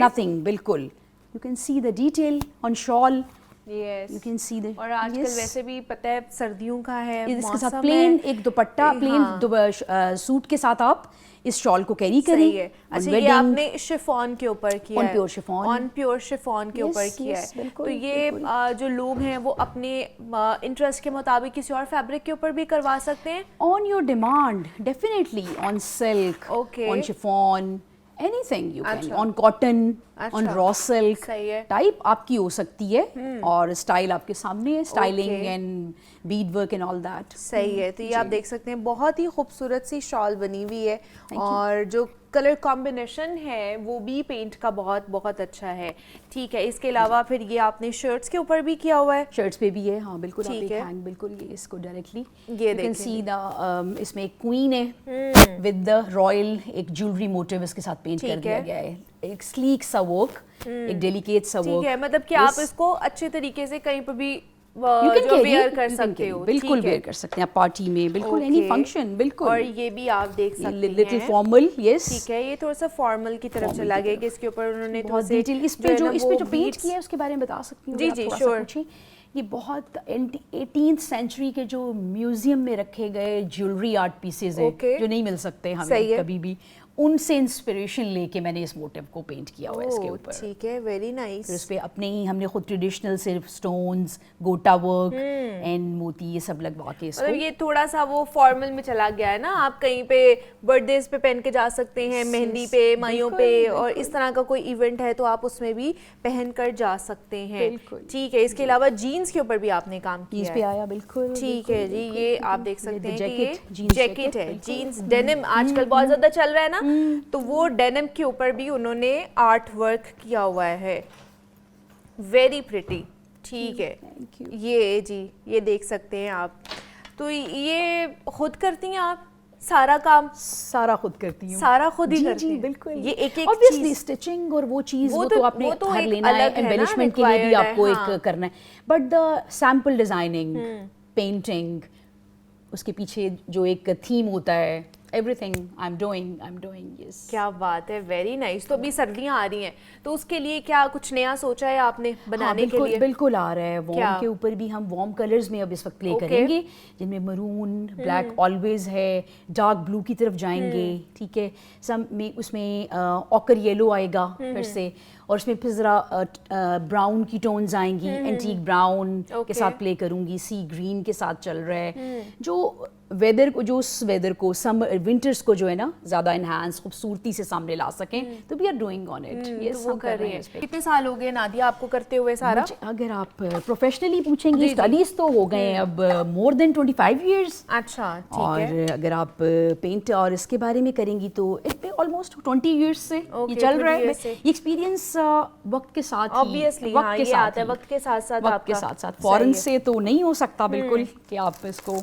नथिंग, बिल्कुल। You can see the detail on shawl, you can see the. और आजकल वैसे भी पता है सर्दियों का है, इसके साथ प्लेन एक दुपट्टा, प्लेन सूट के साथ आप इस शॉल को कैरी करें। अच्छा, ये आपने शिफॉन के ऊपर किया है, pure chiffon, on pure chiffon के ऊपर किया है। तो ये जो लोग हैं वो अपने इंटरेस्ट के मुताबिक किसी और फैब्रिक के ऊपर भी करवा सकते हैं? On your demand, definitely, on silk, on chiffon, anything you can, on cotton, on raw silk, type आपकी हो सकती है। और स्टाइल आपके सामने है, styling and Beed work and all that. सही है। तो ये आप देख सकते हैं बहुत ही खूबसूरत सी शॉल बनी हुई है, और जो कलर कॉम्बिनेशन है वो भी पेंट का बहुत बहुत अच्छा है। ठीक है, इसके अलावा फिर ये आपने शर्ट्स के ऊपर भी किया हुआ है? शर्ट्स पे भी है, हाँ बिल्कुल। ठीक है, बिल्कुल ये इसको डायरेक्टली ये कैन सी द, इसमें एक क्वीन है विद द रॉयल एक ज्वेलरी मोटिव इसके साथ पेंट कर दिया गया है। एक स्लीक सा वर्क, एक डेलिकेट सा वर्क। ठीक है, मतलब कि आप इसको अच्छे तरीके से कहीं पर भी वेयर कर सकते हो। बिल्कुल वेयर कर सकते हैं आप पार्टी में, बिल्कुल एनी फंक्शन, बिल्कुल। और ये भी आप देख सकते हैं लिटिल फॉर्मल, यस। ठीक है, ये थोड़ा सा फॉर्मल की तरफ चला गया कि इसके ऊपर उन्होंने बहुत डिटेल, इस पे जो पेंट किया है उसके बारे में बता सकती हूँ? जी जी श्योर। ये बहुत 18th सेंचुरी के जो म्यूजियम में रखे गए ज्वेलरी आर्ट पीसेज हैं, जो नहीं मिल सकते हमें कभी भी, उनसे इंस्पिरेशन लेके मैंने इस मोटिव को पेंट किया हुआ है इसके ऊपर। ठीक है, वेरी नाइस। इस पे अपने ही हमने खुद ट्रेडिशनल सिर्फ स्टोन्स, गोटा वर्क एंड मोती ये सब लगवा के इसको, मतलब ये थोड़ा सा वो फॉर्मल में चला गया है ना। आप कहीं पे बर्थडेज पे पहन के जा सकते हैं, मेहंदी पे, माइयों पे, और इस तरह का कोई इवेंट है तो आप उसमें भी पहन कर जा सकते हैं। ठीक है, इसके अलावा जीन्स के ऊपर भी आपने काम किया है? पे आया, बिल्कुल। ठीक है जी, ये आप देख सकते हैं कि ये जैकेट है, जीन्स डेनिम आजकल बहुत ज्यादा चल रहा है ना, तो वो डेनिम के ऊपर भी उन्होंने आर्ट वर्क किया हुआ है, वेरी प्रिटी। ठीक है, ये जी ये देख सकते हैं आप। तो ये खुद करती हैं आप सारा काम? सारा खुद करती हूँ, सारा खुद ही करती हैं? बिल्कुल। ये एक एक ऑब्वियसली स्टिचिंग और वो चीज वो तो आपने घर लेना है, एम्बेलिशमेंट के लिए भी आपको एक करना है, but the sample designing, painting, उसके पीछे जो एक थीम होता है, everything I'm doing, yes। क्या बात है, वेरी नाइस। तो अभी सर्दियां आ रही हैं, तो उसके लिए क्या कुछ नया सोचा है आपने बनाने के लिए? बिल्कुल आ रहा है। वॉर्म के ऊपर भी हम वॉर्म कलर्स में अब इस वक्त प्ले करेंगे, जिनमें मरून, ब्लैक ऑलवेज है, डार्क ब्लू की तरफ जाएंगे। ठीक है, सम में उसमें ऑकर येलो आएगा फिर से, और उसमें फिर ज़रा ब्राउन की टोन्स आएंगी, एंटीक ब्राउन के साथ प्ले करूँगी, सी ग्रीन के साथ चल रहा है जो वेदर को, जो उस वेदर को, समर विंटर्स को जो है ना ज़्यादा इनहांस खूबसूरती से सामने ला सकें, तो we are doing on it. ये सब कर रहे हैं। कितने साल हो गए नादिया आपको करते हुए सारा? अगर आप प्रोफेशनली पूछेंगे, स्टडीज तो हो गए अब मोर देन 25 इयर्स। अच्छा, ठीक और है। अगर आप पेंट और इसके बारे में करेंगी तो इतने ऑलमोस्ट 20 इयर्स से ये चल रहा है। ये एक्सपीरियंस वक्त के साथ ही, ऑब्वियसली हाँ, ये आता है वक्त के साथ साथ, वक्त के साथ साथ फॉरेन से तो नहीं हो सकता बिल्कुल कि आप इसको।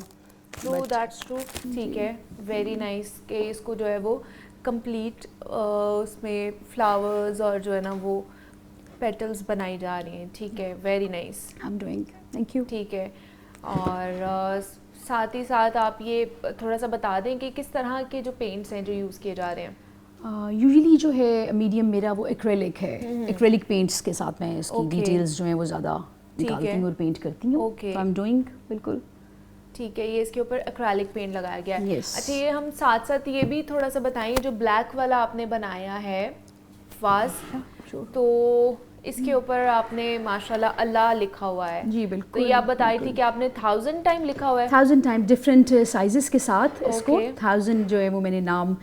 True, that's true. ठीक है, वेरी नाइस कि इसको जो है वो कंप्लीट उसमें फ्लावर्स और जो है ना वो पेटल्स बनाई जा रही हैं। ठीक है, very nice. I am doing, thank you. ठीक है, और साथ ही साथ आप ये थोड़ा सा बता दें कि किस तरह के जो पेंट्स हैं जो यूज़ किए जा रहे हैं? यूजुअली जो है मीडियम मेरा वो एक्रेलिक है। एक्रेलिक पेंट्स के साथ मैं इसकी डिटेल्स जो है वो ज़्यादा निकालती हूँ और पेंट करती हूँ। आई एम डूइंग, बिल्कुल। ठीक है, ये इसके ऊपर एक्रेलिक पेंट लगाया गया है। Yes. अच्छा, ये हम साथ साथ ये भी थोड़ा सा बताएं, जो ब्लैक वाला आपने बनाया है वाज, तो इसके ऊपर आपने माशाल्लाह अल्लाह लिखा हुआ है। जी बिल्कुल। तो ये आप बताई थी कि आपने 1000 टाइम लिखा हुआ है। 1000 टाइम डिफरेंट साइजेस के साथ इसको 1000 जो है वो मैंने नाम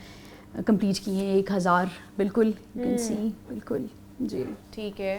कंप्लीट किए हैं। 1000 बिल्कुल, बिल्कुल जी। ठीक है,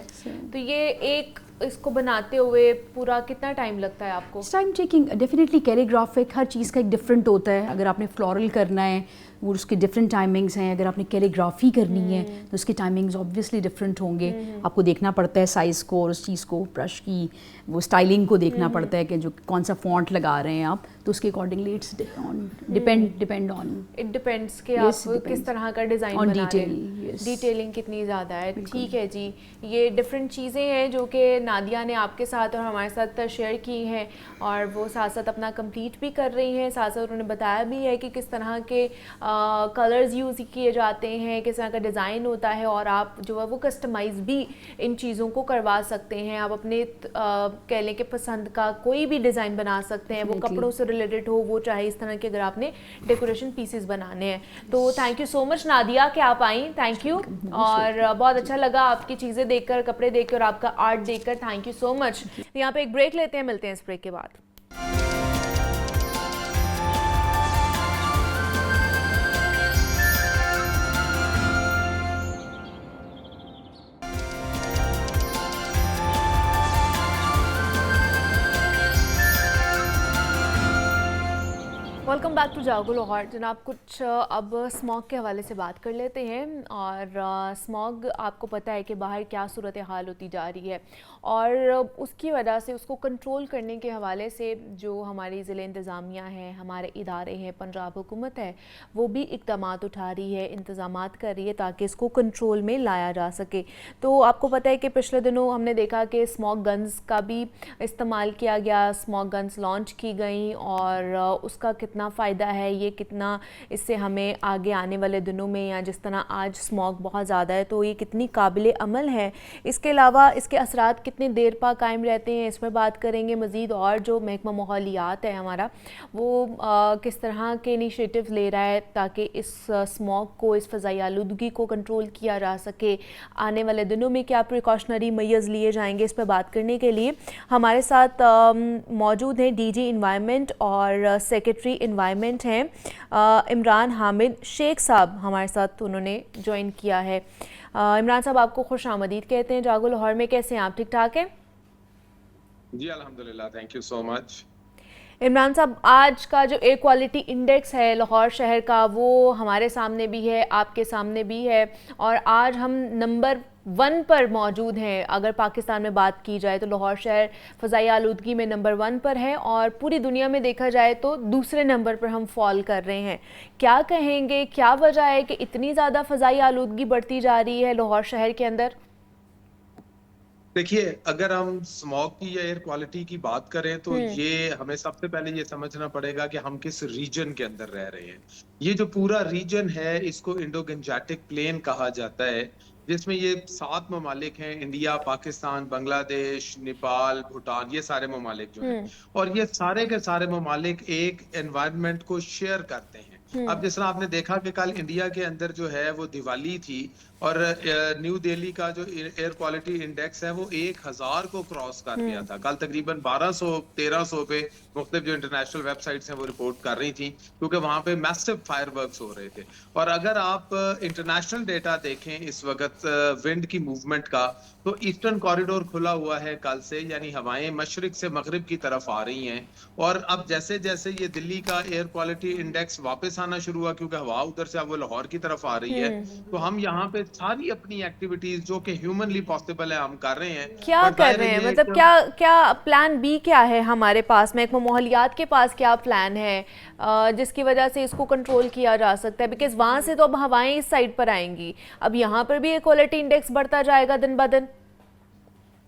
तो ये एक इसको बनाते हुए पूरा कितना टाइम लगता है आपको? Time taking definitely. कैलीग्राफिक हर चीज़ का एक डिफरेंट होता है। अगर आपने फ्लोरल करना है वो उसके डिफरेंट टाइमिंग्स हैं। अगर आपने कैलीग्राफी करनी है तो उसके टाइमिंग्स ऑब्वियसली डिफरेंट होंगे। आपको देखना पड़ता है साइज़ को और उस चीज़ को, ब्रश की वो स्टाइलिंग को देखना पड़ता है कि जो कौन सा फॉन्ट लगा रहे हैं आप, तो उसके accordingly it's depend on, it depends कि आप किस तरह का डिज़ाइन बना रहे हैं, डिटेलिंग कितनी ज़्यादा है। ठीक है जी, ये डिफरेंट चीज़ें हैं जो कि नादिया ने आपके साथ और हमारे साथ शेयर की हैं, और वो साथ साथ अपना कंप्लीट भी कर रही हैं। साथ साथ उन्होंने बताया भी है कि किस तरह के कलर्स यूज़ किए जाते हैं, किस तरह का डिज़ाइन होता है, और आप जो है वो कस्टमाइज़ भी इन चीज़ों को करवा सकते हैं। आप अपने कह लें कि पसंद का कोई भी डिज़ाइन बना सकते हैं, वो कपड़ों से रिलेटेड हो, वो चाहे इस तरह के अगर आपने डेकोरेशन पीसेस बनाने हैं। तो thank you so much Nadia कि आप आई, थैंक यू। और बहुत अच्छा लगा आपकी चीज़ें देखकर, कपड़े देखकर और आपका आर्ट देखकर, थैंक यू सो मच। यहाँ पे एक ब्रेक लेते हैं, मिलते हैं इस ब्रेक के बाद। वेलकम बैक टू जागो लाहौर। जनाब, कुछ अब स्मॉग के हवाले से बात कर लेते हैं। और स्मॉग आपको पता है कि बाहर क्या सूरत हाल होती जा रही है, और उसकी वजह से उसको कंट्रोल करने के हवाले से जो हमारी ज़िले इंतज़ामिया है, हमारे इदारे हैं, पंजाब हुकूमत है, वो भी इक़दामात उठा रही है, इंतज़ामात कर रही है ताकि इसको कंट्रोल में लाया जा सके। तो आपको पता है कि पिछले दिनों हमने देखा कि स्मॉग गन्स का भी इस्तेमाल किया गया, स्मॉग गन्स लॉन्च की गई, और उसका कितना फ़ायदा है, ये कितना इससे हमें आगे आने वाले दिनों में, या जिस तरह आज स्मॉग बहुत ज़्यादा है तो ये कितनी काबिल अमल है। इसके अलावा इसके असरात कितने देर पा कायम रहते हैं, इस पर बात करेंगे मज़ीद। और जो महकमा माहौलियात है हमारा, वो किस तरह के इनिशिएटिव ले रहा है ताकि इस स्मॉग को, इस फ़ज़ाई आलूदगी को कंट्रोल किया जा सके। आने वाले दिनों में क्या प्रिकॉशनरी मेजर्स लिए जाएंगे, इस पर बात करने के लिए हमारे साथ मौजूद हैं डीजी इन्वायरमेंट और सेक्रेटरी इन्वायरमेंट हैं इमरान हामिद शेख साहब, हमारे साथ उन्होंने ज्वाइन किया है। इमरान साहब, आपको खुश आमदीद कहते हैं जागो लाहौर में। कैसे हैं आप, ठीक ठाक हैं? जी अल्हम्दुलिल्लाह, thank you so much. Imran साहब, आज का जो एयर क्वालिटी इंडेक्स है लाहौर शहर का, वो हमारे सामने भी है, आपके सामने भी है, और आज हम नंबर 1 पर मौजूद हैं। अगर पाकिस्तान में बात की जाए तो लाहौर शहर फ़ज़ाई आलूदगी में नंबर 1 पर है, और पूरी दुनिया में देखा जाए तो दूसरे नंबर पर हम फॉल कर रहे हैं। क्या कहेंगे, क्या वजह है कि इतनी ज़्यादा फ़ज़ाई आलूदगी बढ़ती जा रही है लाहौर शहर के अंदर? देखिए, अगर हम स्मॉग की या एयर क्वालिटी की बात करें तो ये हमें सबसे पहले ये समझना पड़ेगा कि हम किस रीजन के अंदर रह रहे हैं। ये जो पूरा रीजन है, इसको इंडो गंजेटिक प्लेन कहा जाता है, जिसमें ये 7 ममालिक हैं, इंडिया, पाकिस्तान, बांग्लादेश, नेपाल, भूटान, ये सारे ममालिक जो हैं, और ये सारे के सारे ममालिक एक एनवायरनमेंट को शेयर करते हैं। अब जिस तरह आपने देखा कि कल इंडिया के अंदर जो है वो दिवाली थी, और न्यू दिल्ली का जो एयर क्वालिटी इंडेक्स है वो 1000 को क्रॉस कर गया था। कल तकरीबन 1200-1300 पे मुख्तलिफ जो इंटरनेशनल वेबसाइट्स हैं वो रिपोर्ट कर रही थी, क्योंकि वहां पे मैसिव फायरवर्क्स हो रहे थे। और अगर आप इंटरनेशनल डेटा देखें इस वक्त विंड की मूवमेंट का, तो ईस्टर्न कॉरिडोर खुला हुआ है कल से, यानी हवाएं मशरिक से मगरिब की तरफ आ रही हैं। और अब जैसे जैसे ये दिल्ली का एयर क्वालिटी इंडेक्स वापस आना शुरू हुआ, क्योंकि हवा उधर से अब वो लाहौर की तरफ आ रही है, तो हम यहाँ पे सारी अपनी एक्टिविटीज जो कि ह्यूमनली पॉसिबल है हम कर रहे हैं। क्या कर रहे हैं, मतलब क्या प्लान बी क्या है हमारे पास में, माहौलियात के पास क्या प्लान है जिसकी वजह से इसको कंट्रोल किया जा सकता है? बिकॉज वहाँ से तो अब हवाएं इस साइड पर आएंगी, अब यहाँ पर भी एयर क्वालिटी इंडेक्स बढ़ता जाएगा दिन ब दिन।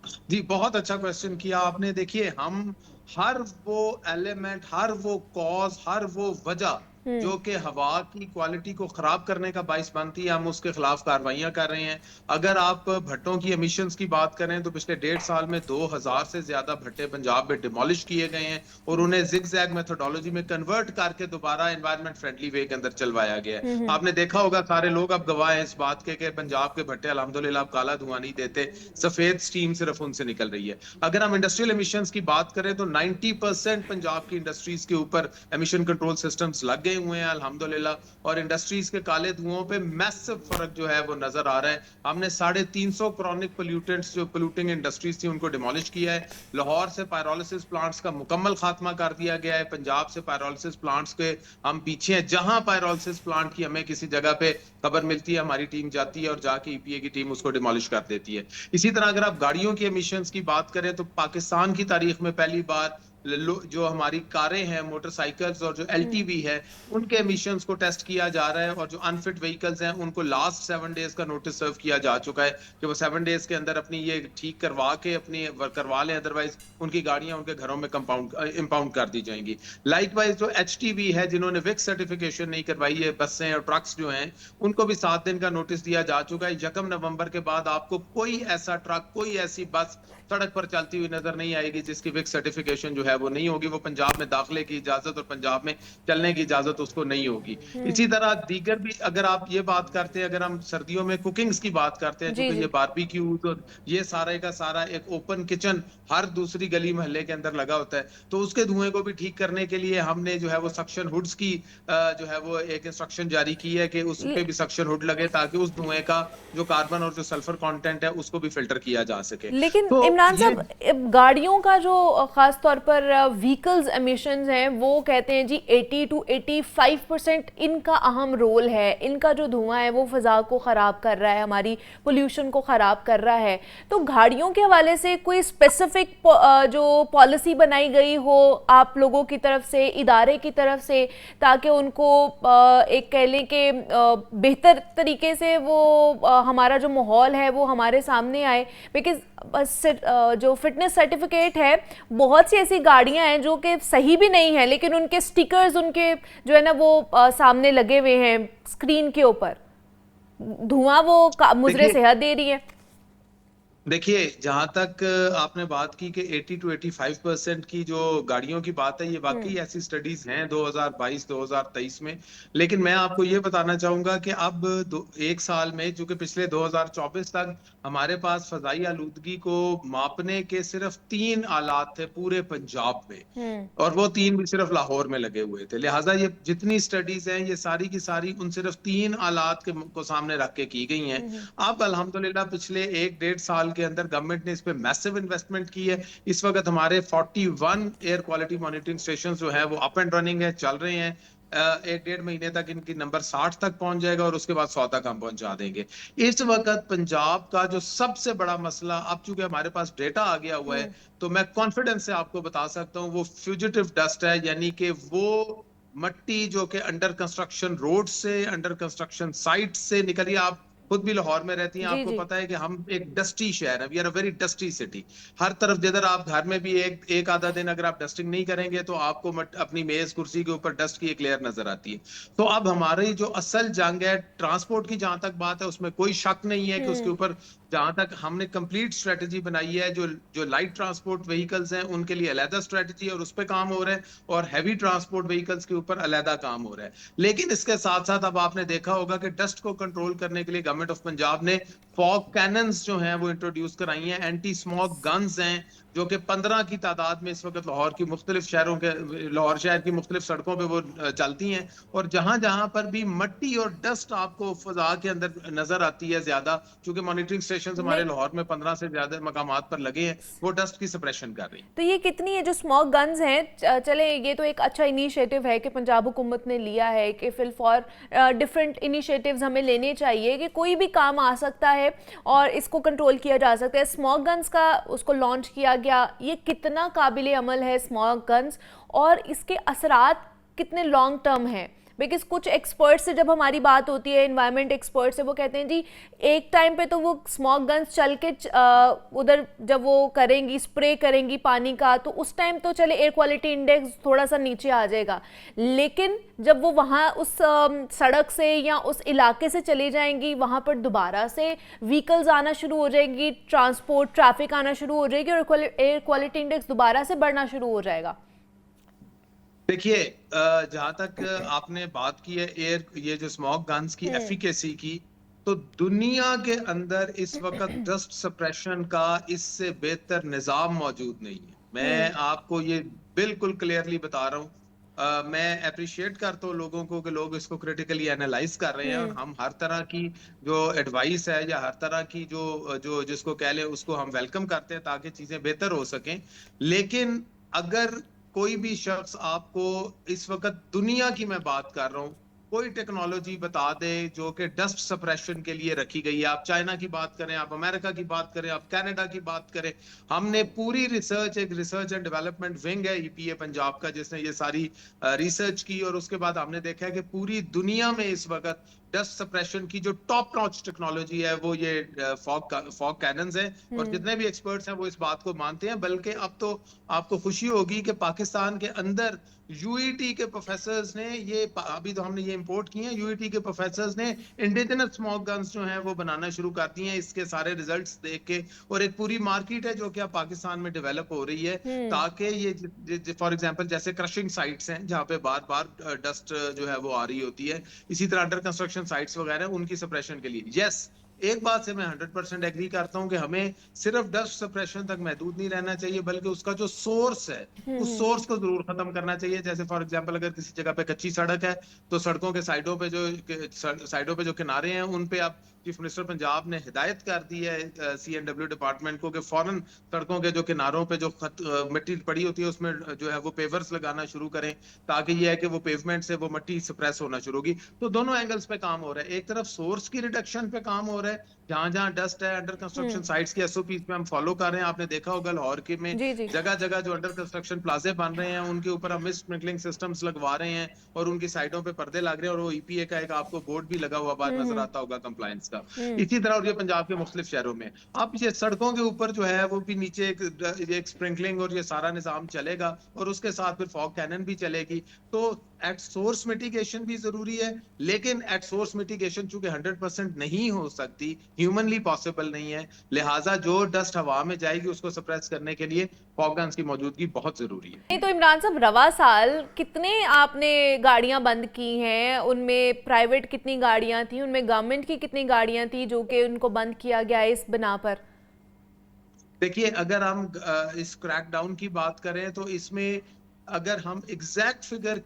जी, बहुत अच्छा क्वेश्चन किया आपने। देखिए, हम हर वो एलिमेंट, हर वो कॉज, हर वो वजह जो कि हवा की क्वालिटी को खराब करने का बाइस बनती है, हम उसके खिलाफ कार्रवाइयां कर रहे हैं। अगर आप भट्टों की एमिशंस की बात करें तो पिछले 1.5 साल में 2000 से ज्यादा भट्टे पंजाब में डिमोलिश किए गए हैं और उन्हें जिगजैग मेथोडोलॉजी में कन्वर्ट करके दोबारा एनवायरमेंट फ्रेंडली वे के अंदर चलवाया गया है। आपने देखा होगा, सारे लोग अब गवाह हैं इस बात के कि पंजाब के भट्टे अल्हम्दुलिल्लाह अब काला धुआं नहीं देते, सफेद स्टीम सिर्फ उनसे निकल रही है। अगर हम इंडस्ट्रियल एमिशंस की बात करें तो 90% पंजाब की इंडस्ट्रीज के ऊपर एमिशन कंट्रोल सिस्टम्स लग गए हुए हैं अल्हम्दुलिल्लाह, और इंडस्ट्रीज के काले धुओं पे मैसिव फर्क जो है वो नजर आ रहा है। हमने 350 क्रॉनिक पोल्यूटेंट्स जो पोल्यूटिंग इंडस्ट्रीज थी उनको डिमोलिश किया है। लाहौर से पायरोलिसिस प्लांट्स का मुकम्मल खात्मा कर दिया गया है। पंजाब से पायरोलिसिस प्लांट्स के हम पीछे हैं। जहां पायरोलिसिस प्लांट की हमें किसी जगह पे खबर मिलती है, हमारी टीम जाती है और जाके ईपीए की टीम उसको डिमोलिश कर देती है। इसी तरह अगर आप गाड़ियों की एमिशंस की बात करें तो पाकिस्तान की तारीख में पहली बार जो हमारी कारें हैं, मोटरसाइकिल्स और जो एलटीवी है, उनके एमिशंस को टेस्ट किया जा रहा है। और जो अनफिट व्हीकल्स हैं उनको लास्ट 7 डेज का नोटिस सर्व किया जा चुका है कि वो 7 डेज के अंदर अपनी ये ठीक करवा के अपनी करवा लें, अदरवाइज उनकी गाड़ियां उनके घरों में इंपाउंड कर दी जाएंगी। लाइकवाइज जो एचटीवी है जिन्होंने विक्स सर्टिफिकेशन नहीं करवाई है, बसें और ट्रक्स जो हैं, उनको भी 7 दिन का नोटिस दिया जा चुका है। 1 नवंबर के बाद आपको कोई ऐसा ट्रक, कोई ऐसी बस सड़क पर चलती हुई नजर नहीं आएगी जिसकी विक्स सर्टिफिकेशन जो है वो नहीं होगी। वो पंजाब में दाखिले की इजाजत और पंजाब में चलने की इजाजत उसको नहीं होगी। इसी तरह दीगर भी अगर आप ये बात करते हैं, अगर हम सर्दियों में कुकिंग्स की बात करते हैं, क्योंकि ये बारबेक्यूज और ये सारा का सारा एक ओपन किचन हर दूसरी गली मोहल्ले के अंदर लगा होता है, तो उसके धुएं को भी ठीक करने के लिए हमने जो है वो सक्शन हुड्स की जो है वो एक इंस्ट्रक्शन जारी की है कि उस पे भी सक्शन हुड लगे ताकि उस धुएं का जो कार्बन और जो सल्फर कंटेंट है उसको भी फिल्टर किया जा सके। लेकिन तो इमरान साहब, गाड़ियों का जो खास तौर पर व्हीकल्स एमिशंस हैं वो कहते हैं जी 80 to 85% इनका अहम रोल है। इनका जो धुआं है वो फिजा को ख़राब कर रहा है, हमारी पोल्यूशन को ख़राब कर रहा है। तो गाड़ियों के हवाले से कोई स्पेसिफिक जो पॉलिसी बनाई गई हो आप लोगों की तरफ से, इदारे की तरफ से, ताकि उनको एक कह लें कि बेहतर तरीके से वो हमारा जो माहौल है वो हमारे सामने आए? बिकॉज जो फिटनेस सर्टिफिकेट है, बहुत सी ऐसी गाड़ियां हैं जो कि सही भी नहीं है लेकिन उनके स्टिकर्स उनके जो है ना वो सामने लगे हुए हैं स्क्रीन के ऊपर, धुआं वो मुजरे सेहत दे रही है। देखिए, जहां तक आपने बात की कि 80 to 85% की जो गाड़ियों की बात है, ये वाकई ऐसी स्टडीज हैं 2022-2023 में। लेकिन मैं आपको ये बताना चाहूंगा कि अब 1 साल में, जो कि पिछले 2024 तक हमारे पास फजाई आलूदगी को मापने के सिर्फ 3 आलात थे पूरे पंजाब में, और वो 3 भी सिर्फ लाहौर में लगे हुए थे। लिहाजा ये जितनी स्टडीज हैं ये सारी की सारी उन सिर्फ 3 आलात को सामने रख के की गई हैं। अब अल्हम्दुलिल्लाह पिछले 1-1.5 साल के अंदर गवर्नमेंट ने इस पे मैसिव इन्वेस्टमेंट की है। इस वक्त हमारे 41 एयर क्वालिटी मॉनिटरिंग स्टेशन जो है वो अप एंड रनिंग है, चल रहे हैं। 1-1.5 महीने तक इनकी नंबर 60 तक पहुंच जाएगा और उसके बाद 100 तक हम पहुंचा देंगे। इस वक्त पंजाब का जो सबसे बड़ा मसला, अब चूंकि हमारे पास डेटा आ गया हुआ है तो मैं कॉन्फिडेंस से आपको बता सकता हूँ, वो फ्यूजिटिव डस्ट है, यानी कि वो मट्टी जो कि अंडर कंस्ट्रक्शन रोड से, अंडर कंस्ट्रक्शन साइट से निकली। आप खुद भी लाहौर में रहती हैं, आपको पता है कि हम एक डस्टी शहर है, we are a very dusty city. हर तरफ जिधर आप घर में भी एक आधा दिन अगर आप डस्टिंग नहीं करेंगे तो आपको अपनी मेज कुर्सी के ऊपर डस्ट की एक लेयर नजर आती है। तो अब हमारी जो असल जंग है ट्रांसपोर्ट की, जहां तक बात है उसमें कोई शक नहीं है कि उसके ऊपर जहां तक हमने कंप्लीट स्ट्रेटजी बनाई है। जो लाइट ट्रांसपोर्ट व्हीकल्स हैं उनके लिए अलहदा स्ट्रेटजी है और उस पर काम हो रहा है, और हैवी ट्रांसपोर्ट व्हीकल्स के ऊपर अलहदा काम हो रहा है। लेकिन इसके साथ साथ अब आपने देखा होगा कि डस्ट को कंट्रोल करने के लिए गवर्नमेंट गवर्नमेंट ऑफ पंजाब ने फॉग कैनन्स जो हैं वो इंट्रोड्यूस कराई हैं, एंटी स्मोक गन्स हैं जो कि 15 की तादाद में इस वक्त लाहौर की मुख्तलिफ शहरों के, लाहौर शहर की मुख्तलिफ सड़कों पे वो चलती हैं। और जहां जहां पर भी मट्टी और डस्ट आपको फजा के अंदर नजर आती है ज्यादा, क्योंकि मॉनिटरिंग स्टेशन हमारे लाहौर में 15 से ज्यादा मकामात पर लगे हैं, वो डस्ट की सप्रेशन कर रही है। तो ये कितनी है जो स्मोक गन्स हैं, चले ये तो एक अच्छा इनिशिएटिव है कि पंजाब हुकूमत ने लिया है कि फिल फॉर डिफरेंट इनिशिएटिव्स हमें लेने चाहिए कि कोई भी काम आ सकता है और इसको कंट्रोल किया जा सकता है। स्मोक गन्स का उसको लॉन्च किया गया, ये कितना काबिल अमल है स्मोक गन्स, और इसके असरात कितने लॉन्ग टर्म हैं? बिकॉज कुछ एक्सपर्ट्स से जब हमारी बात होती है, इन्वायरमेंट एक्सपर्ट से, वो कहते हैं जी एक टाइम पे तो वो स्मोक गन्स चल के उधर जब वो करेंगी, स्प्रे करेंगी पानी का, तो उस टाइम तो चले एयर क्वालिटी इंडेक्स थोड़ा सा नीचे आ जाएगा, लेकिन जब वो वहाँ उस सड़क से या उस इलाके से चली जाएंगी, वहाँ पर दोबारा से व्हीकल्स आना शुरू हो जाएंगी, ट्रांसपोर्ट ट्रैफिक आना शुरू हो जाएगी और एयर क्वालिटी इंडेक्स दोबारा से बढ़ना शुरू हो जाएगा। देखिए, जहां तक आपने बात की है ये जो स्मोक गन्स की एफिकेसी की, तो दुनिया के अंदर इस वक्त डस्ट सप्रेशन का इससे बेहतर निजाम मौजूद नहीं है। मैं आपको ये बिल्कुल क्लियरली बता रहा हूँ। मैं अप्रिशिएट करता हूँ लोगों को कि लोग इसको क्रिटिकली एनालाइज कर रहे हैं, और हम हर तरह की जो एडवाइस है या हर तरह की जो जिसको कह लें उसको हम वेलकम करते हैं ताकि चीजें बेहतर हो सकें। लेकिन अगर कोई भी शख्स आपको इस वक्त दुनिया की मैं बात कर रहा हूँ कोई टेक्नोलॉजी बता दे जो कि डस्ट सप्रेशन के लिए रखी गई है, आप चाइना की बात करें, आप अमेरिका की बात करें, आप कनाडा की बात करें, हमने पूरी रिसर्च, एक रिसर्च एंड डेवलपमेंट विंग है ईपीए पंजाब का जिसने ये सारी रिसर्च की, और उसके बाद हमने देखा है कि पूरी दुनिया में इस वक्त डस्ट सप्रेशन की जो टॉप नॉच टेक्नोलॉजी है वो ये फॉग कैनन्स है। और जितने भी एक्सपर्ट्स हैं वो इस बात को मानते हैं। बल्कि अब तो आपको खुशी होगी कि पाकिस्तान के अंदर यूईटी के प्रोफेसर्स ने ये, अभी तो हमने ये इंपोर्ट किए हैं, यूईटी के प्रोफेसर्स ने इंडिजिनस स्मोक गन्स जो हैं वो बनाना शुरू कर दी हैं इसके सारे रिजल्ट्स देख के। और एक पूरी मार्केट है जो कि अब पाकिस्तान में डेवलप हो रही है, ताकि ये फॉर एग्जांपल जैसे क्रशिंग साइट्स हैं जहाँ पे बार बार डस्ट जो है वो आ रही होती है, इसी तरह अंडर कंस्ट्रक्शन साइट्स वगैरह उनकी सप्रेशन के लिए। यस, एक बात से मैं 100% एग्री करता हूं कि हमें सिर्फ डस्ट सप्रेशन तक महदूद नहीं रहना चाहिए, बल्कि उसका जो सोर्स है उस सोर्स को जरूर खत्म करना चाहिए। जैसे फॉर एग्जांपल अगर किसी जगह पे कच्ची सड़क है तो सड़कों के साइडों पे जो किनारे हैं उन पे आप, चीफ मिनिस्टर पंजाब ने हिदायत कर दी है CNW डिपार्टमेंट को कि फौरन सड़कों के जो किनारों पे जो मिट्टी पड़ी होती है उसमें जो है वो पेवर्स लगाना शुरू करें, ताकि ये है कि वो पेवमेंट से वो मिट्टी सप्रेस होना शुरू होगी। तो दोनों एंगल्स पे काम हो रहा है, एक तरफ सोर्स की रिडक्शन पे काम हो रहा है, जहां जहां डस्ट है अंडर कंस्ट्रक्शन साइट्स की SOPs पे हम फॉलो कर रहे हैं। आपने देखा होगा लाहौर के में जगह जगह जो अंडर कंस्ट्रक्शन प्लाजे बन रहे हैं उनके ऊपर हम मिस्ट स्प्रिंकलिंग सिस्टम्स लगवा रहे हैं और उनकी साइडों पे पर्दे लग रहे हैं, और वो EPA का एक आपको बोर्ड भी लगा हुआ बाहर नजर आता होगा कंप्लायंस का। इसी तरह और ये पंजाब के मुख्तलिफ शहरों में अब ये सड़कों के ऊपर जो है वो भी नीचे एक स्प्रिंकलिंग और ये सारा निजाम चलेगा, और उसके साथ फिर फॉग कैनन भी चलेगी। तो एट सोर्स मिटिगेशन भी जरूरी है, लेकिन एट सोर्स मिटिगेशन चूंकि 100% नहीं हो सकती, ह्यूमनली पॉसिबल नहीं है, लिहाजा जो डस्ट हवा में जाएगी उसको सप्रेस करने के लिए फॉग गन्स की मौजूदगी बहुत जरूरी है। तो इमरान साहब, रवा साल कितने आपने गाड़ियां बंद की हैं? उनमें प्राइवेट कितनी गाड़ियां थी, उनमें गवर्नमेंट की कितनी गाड़ियां थी जो कि उनको बंद किया गया है इस बिना पर? देखिए, अगर हम इस क्रैकडाउन की बात करें तो इसमें अगर हम एग्जैक्ट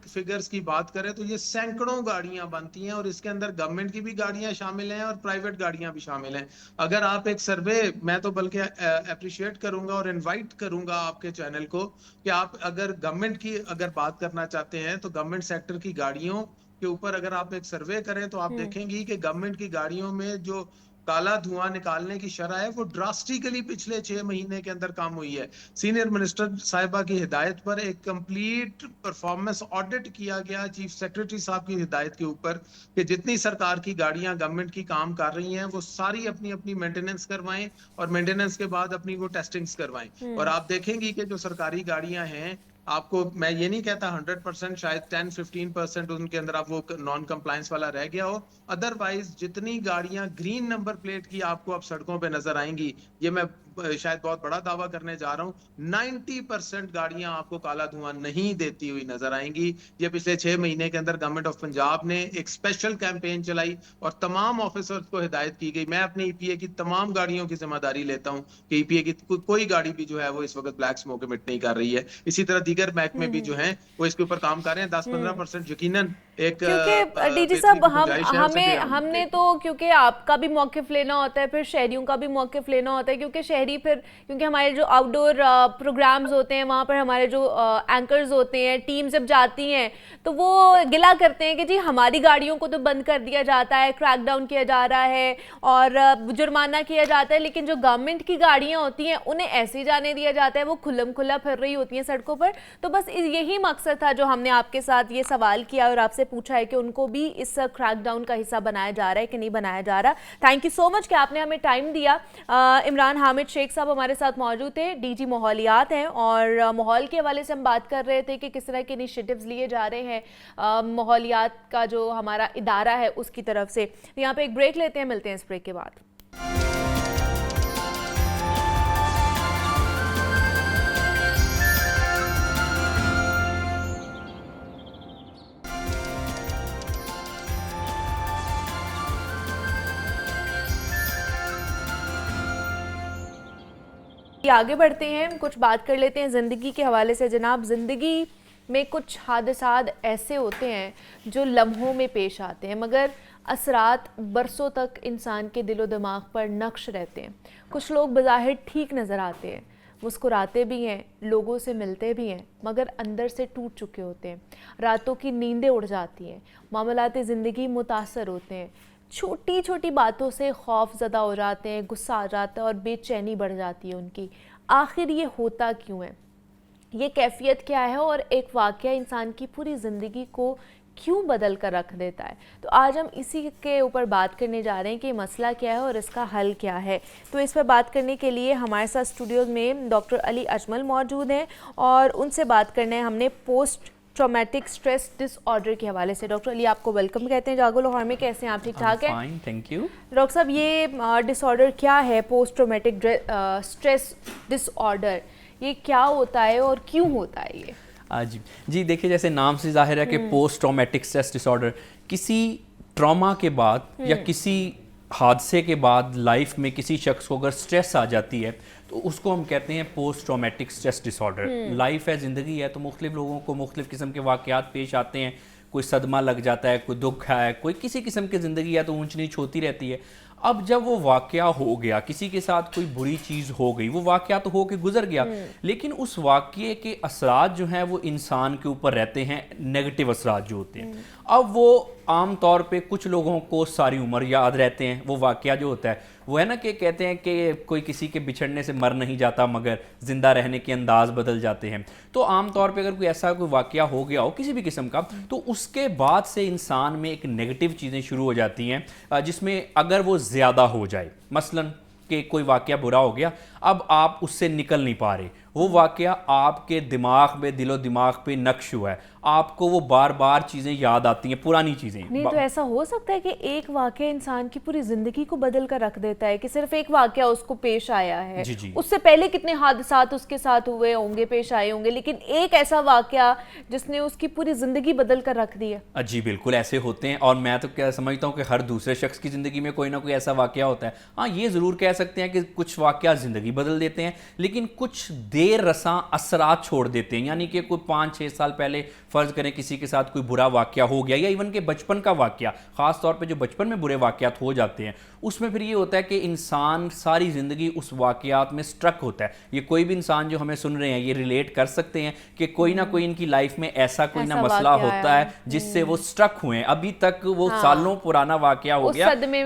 फिगर्स की बात करें तो ये सैकड़ों गाड़ियां बनती हैं, और इसके अंदर गवर्नमेंट की भी गाड़ियां शामिल हैं और प्राइवेट गाड़ियां भी शामिल हैं। अगर आप एक सर्वे, मैं तो बल्कि अप्रिशिएट करूंगा और इनवाइट करूंगा आपके चैनल को कि आप अगर गवर्नमेंट की अगर बात करना चाहते हैं तो गवर्नमेंट सेक्टर की गाड़ियों के ऊपर अगर आप एक सर्वे करें तो आप देखेंगी कि गवर्नमेंट की गाड़ियों में जो काला धुआं निकालने की शरह है वो ड्रास्टिकली पिछले 6 महीने के अंदर कम हुई है। सीनियर मिनिस्टर साहिबा की हिदायत पर एक कंप्लीट परफॉर्मेंस ऑडिट किया गया चीफ सेक्रेटरी साहब की हिदायत के ऊपर कि जितनी सरकार की गाड़ियां गवर्नमेंट की काम कर रही हैं वो सारी अपनी अपनी मेंटेनेंस करवाएं, और मेंटेनेंस के बाद अपनी वो टेस्टिंग्स करवाएं। और आप देखेंगी कि जो सरकारी गाड़ियां हैं, आपको मैं ये नहीं कहता 100%, शायद 10-15% उनके अंदर आप वो नॉन कंप्लायंस वाला रह गया हो, अदरवाइज जितनी गाड़ियां ग्रीन नंबर प्लेट की आपको अब सड़कों पे नजर आएंगी, ये मैं शायद बहुत बड़ा दावा करने जा रहा हूँ, 90% गाड़ियां आपको काला धुआं नहीं देती हुई नजर आएंगी। ये पिछले 6 महीने के अंदर गवर्नमेंट ऑफ पंजाब ने एक स्पेशल कैंपेन चलाई और तमाम ऑफिसर्स को हिदायत की गई। मैं अपने ईपीए की तमाम गाड़ियों की जिम्मेदारी लेता हूँ कि ईपीए की कोई गाड़ी भी जो है वो इस वक्त ब्लैक स्मोक इमिट नहीं कर रही है। इसी तरह दीगर महकमे भी जो हैं वो इसके ऊपर काम कर रहे हैं। 10-15% यकीनन एक, क्योंकि डीजी साहब हमने तो, क्योंकि आपका भी मौकिफ लेना होता है, फिर शहरियों का भी मौकिफ लेना होता है, क्योंकि शहरी फिर, क्योंकि हमारे जो आउटडोर प्रोग्राम्स होते हैं वहाँ पर हमारे जो एंकर्स होते हैं, टीम जब जाती हैं तो वो गिला करते हैं कि जी हमारी गाड़ियों को तो बंद कर दिया जाता है, क्रैकडाउन किया जा रहा है और जुर्माना किया जाता है, लेकिन जो गवर्नमेंट की गाड़ियाँ होती हैं उन्हें ऐसे ही जाने दिया जाता है, वो खुल्लम खुल्ला फिर रही होती हैं सड़कों पर। तो बस यही मकसद था जो हमने आपके साथ ये सवाल किया और आपसे पूछा है कि उनको भी इस क्रैकडाउन का हिस्सा बनाया जा रहा है कि नहीं बनाया जा रहा। थैंक यू सो मच कि आपने हमें टाइम दिया। इमरान हामिद शेख साहब हमारे साथ मौजूद थे, डीजी माहौलियात हैं, और माहौल के हवाले से हम बात कर रहे थे कि किस तरह के इनिशिएटिव्स लिए जा रहे हैं माहौलियात का जो हमारा इदारा है उसकी तरफ से। यहाँ पे एक ब्रेक लेते हैं, मिलते हैं इस ब्रेक के बाद। आगे बढ़ते हैं, कुछ बात कर लेते हैं ज़िंदगी के हवाले से। जनाब, ज़िंदगी में कुछ हादसात ऐसे होते हैं जो लम्हों में पेश आते हैं, मगर असरात बरसों तक इंसान के दिलो दिमाग पर नक्श रहते हैं। कुछ लोग बज़ाहिर ठीक नज़र आते हैं, मुस्कुराते भी हैं, लोगों से मिलते भी हैं, मगर अंदर से टूट चुके होते हैं। रातों की नींदें उड़ जाती हैं, मामलाते ज़िंदगी मुतासर होते हैं, छोटी छोटी बातों से खौफ ज़दा हो जाते हैं, गुस्सा आ जाता है और बेचैनी बढ़ जाती है उनकी। आखिर ये होता क्यों है, ये कैफियत क्या है, और एक वाक़या इंसान की पूरी ज़िंदगी को क्यों बदल कर रख देता है? तो आज हम इसी के ऊपर बात करने जा रहे हैं कि मसला क्या है और इसका हल क्या है। तो इस पर बात करने के लिए हमारे साथ स्टूडियो में डॉक्टर अली अजमल मौजूद हैं और उनसे बात करना है हमने पोस्ट ट्रॉमेटिक स्ट्रेस डिसऑर्डर के हवाले से। डॉक्टर अली, आपको वेलकम कहते हैं जागो लाहौर में। कैसे हैं आप? ठीक ठाक हैं? Fine, thank you. डॉक्टर साहब, ये डिसऑर्डर क्या है, पोस्ट ट्रॉमेटिक स्ट्रेस डिसऑर्डर, ये क्या होता है और क्यों होता है ये? जी देखिए, जैसे नाम से जाहिर है कि पोस्ट ट्रॉमेटिक स्ट्रेस डिसऑर्डर किसी ट्रॉमा के बाद या किसी हादसे के बाद लाइफ में किसी शख्स को अगर स्ट्रेस आ जाती है तो उसको हम कहते हैं post traumatic stress disorder. Life है, ज़िंदगी है, तो मुख्तलिफ लोगों को मुख्तलिफ किस्म के वाक़यात पेश आते हैं। कोई सदमा लग जाता है, कोई दुख है, कोई किसी किस्म की ज़िंदगी है तो ऊंच नीच होती रहती है। अब जब वो वाक़या हो गया, किसी के साथ कोई बुरी चीज़ हो गई, वो वाक़या तो हो के गुजर गया, लेकिन उस वाक़ये के असरात जो हैं वो इंसान के ऊपर रहते हैं, नेगेटिव असरात जो होते हैं। अब वो आम तौर पे कुछ लोगों को सारी उम्र याद रहते हैं। वो वाक़या जो होता है वो है ना कि कहते हैं कि कोई किसी के बिछड़ने से मर नहीं जाता मगर ज़िंदा रहने के अंदाज़ बदल जाते हैं। तो आम तौर पे अगर कोई ऐसा कोई वाक़या हो गया हो किसी भी किस्म का, तो उसके बाद से इंसान में एक नेगेटिव चीज़ें शुरू हो जाती हैं, जिसमें अगर वो ज़्यादा हो जाए, मसलन कि कोई वाक़या बुरा हो गया, अब आप उससे निकल नहीं पा रहे, वो वाक़या आपके दिमाग में, दिलो दिमाग पे नक्श हुआ है, आपको वो बार बार चीज़ें याद आती हैं, पुरानी चीज़ें। नहीं तो ऐसा हो सकता है कि एक वाक़या इंसान की पूरी ज़िंदगी को बदल कर रख देता है, कि सिर्फ एक वाक़या उसको पेश आया है, जी। उससे पहले कितने हादसात उसके साथ हुए होंगे, पेश आए होंगे, लेकिन एक ऐसा वाक़या जिसने उसकी पूरी ज़िंदगी बदल कर रख दी है। जी बिल्कुल ऐसे होते हैं, और मैं तो क्या समझता हूँ कि हर दूसरे शख्स की ज़िंदगी में कोई ना कोई ऐसा वाक़या होता है। हाँ, ये ज़रूर कह सकते हैं कि कुछ वाक़या ज़िंदगी बदल देते हैं, लेकिन कुछ देर रसां असरात छोड़ देते हैं। यानी कि कोई 5-6 साल पहले फ़र्ज़ करें किसी के साथ कोई बुरा वाक़या हो गया, या इवन के बचपन का वाक़या, ख़ास तौर पे जो बचपन में बुरे वाक़यात हो जाते हैं, उसमें फिर ये होता है कि इंसान सारी ज़िंदगी उस वाक़यात में स्ट्रक होता है। ये कोई भी इंसान जो हमें सुन रहे हैं ये रिलेट कर सकते हैं कि कोई ना कोई इनकी लाइफ में ऐसा कोई ना मसला होता है जिससे वो स्ट्रक हुए हैं, अभी तक वो सालों पुराना वाक़या हो गया, सदमे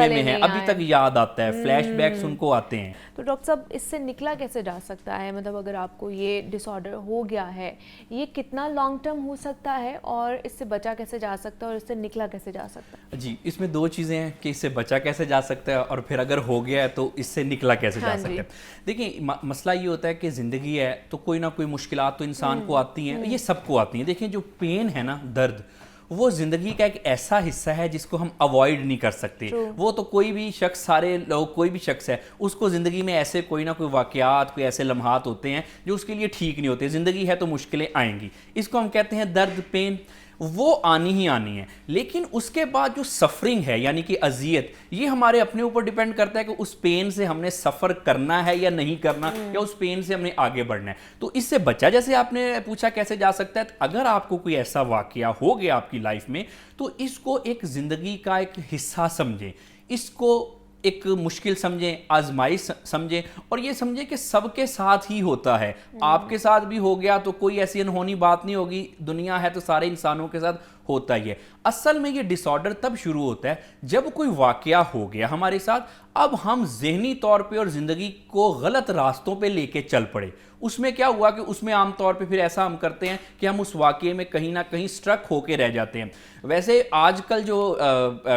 में है, अभी तक याद आता है, फ्लैशबैक्स उनको आते हैं। तो डॉक्टर साहब, इससे निकला कैसे जा सकता है? मतलब अगर आपको ये डिसऑर्डर हो गया है, ये कितना लॉन्ग टर्म हो सकता है और इससे बचा कैसे जा सकता है और इससे निकला कैसे जा सकता है? जी, इसमें दो चीज़ें हैं कि इससे बचा कैसे जा सकता है और फिर अगर हो गया है तो इससे निकला कैसे जा सकता है। देखिए, मसला ये होता है कि ज़िंदगी है तो कोई ना कोई मुश्किलात तो इंसान को आती हैं, ये सबको आती हैं। देखिए, जो पेन है ना, दर्द, वो ज़िंदगी का एक ऐसा हिस्सा है जिसको हम अवॉइड नहीं कर सकते। वो तो कोई भी शख्स, सारे लोग, कोई भी शख्स है, उसको ज़िंदगी में ऐसे कोई ना कोई वाक़यात, कोई ऐसे लम्हात होते हैं जो उसके लिए ठीक नहीं होते। ज़िंदगी है तो मुश्किलें आएंगी, इसको हम कहते हैं दर्द, पेन, वो आनी ही आनी है। लेकिन उसके बाद जो सफरिंग है यानी कि अजियत, ये हमारे अपने ऊपर डिपेंड करता है कि उस पेन से हमने सफ़र करना है या नहीं करना, या उस पेन से हमने आगे बढ़ना है। तो इससे बचा, जैसे आपने पूछा कैसे जा सकता है, तो अगर आपको कोई ऐसा वाकया हो गया आपकी लाइफ में, तो इसको एक ज़िंदगी का एक हिस्सा समझें, इसको एक मुश्किल समझें, आजमाइश समझें, और ये समझें कि सबके साथ ही होता है। आपके साथ भी हो गया तो कोई ऐसी अनहोनी बात नहीं होगी, दुनिया है तो सारे इंसानों के साथ होता ही है। असल में ये डिसऑर्डर तब शुरू होता है जब कोई वाकया हो गया हमारे साथ, अब हम जहनी तौर पे और ज़िंदगी को गलत रास्तों पे लेके चल पड़े। उसमें क्या हुआ कि उसमें आमतौर पे फिर ऐसा हम करते हैं कि हम उस वाकये में कहीं ना कहीं स्ट्रक होके रह जाते हैं। वैसे आजकल जो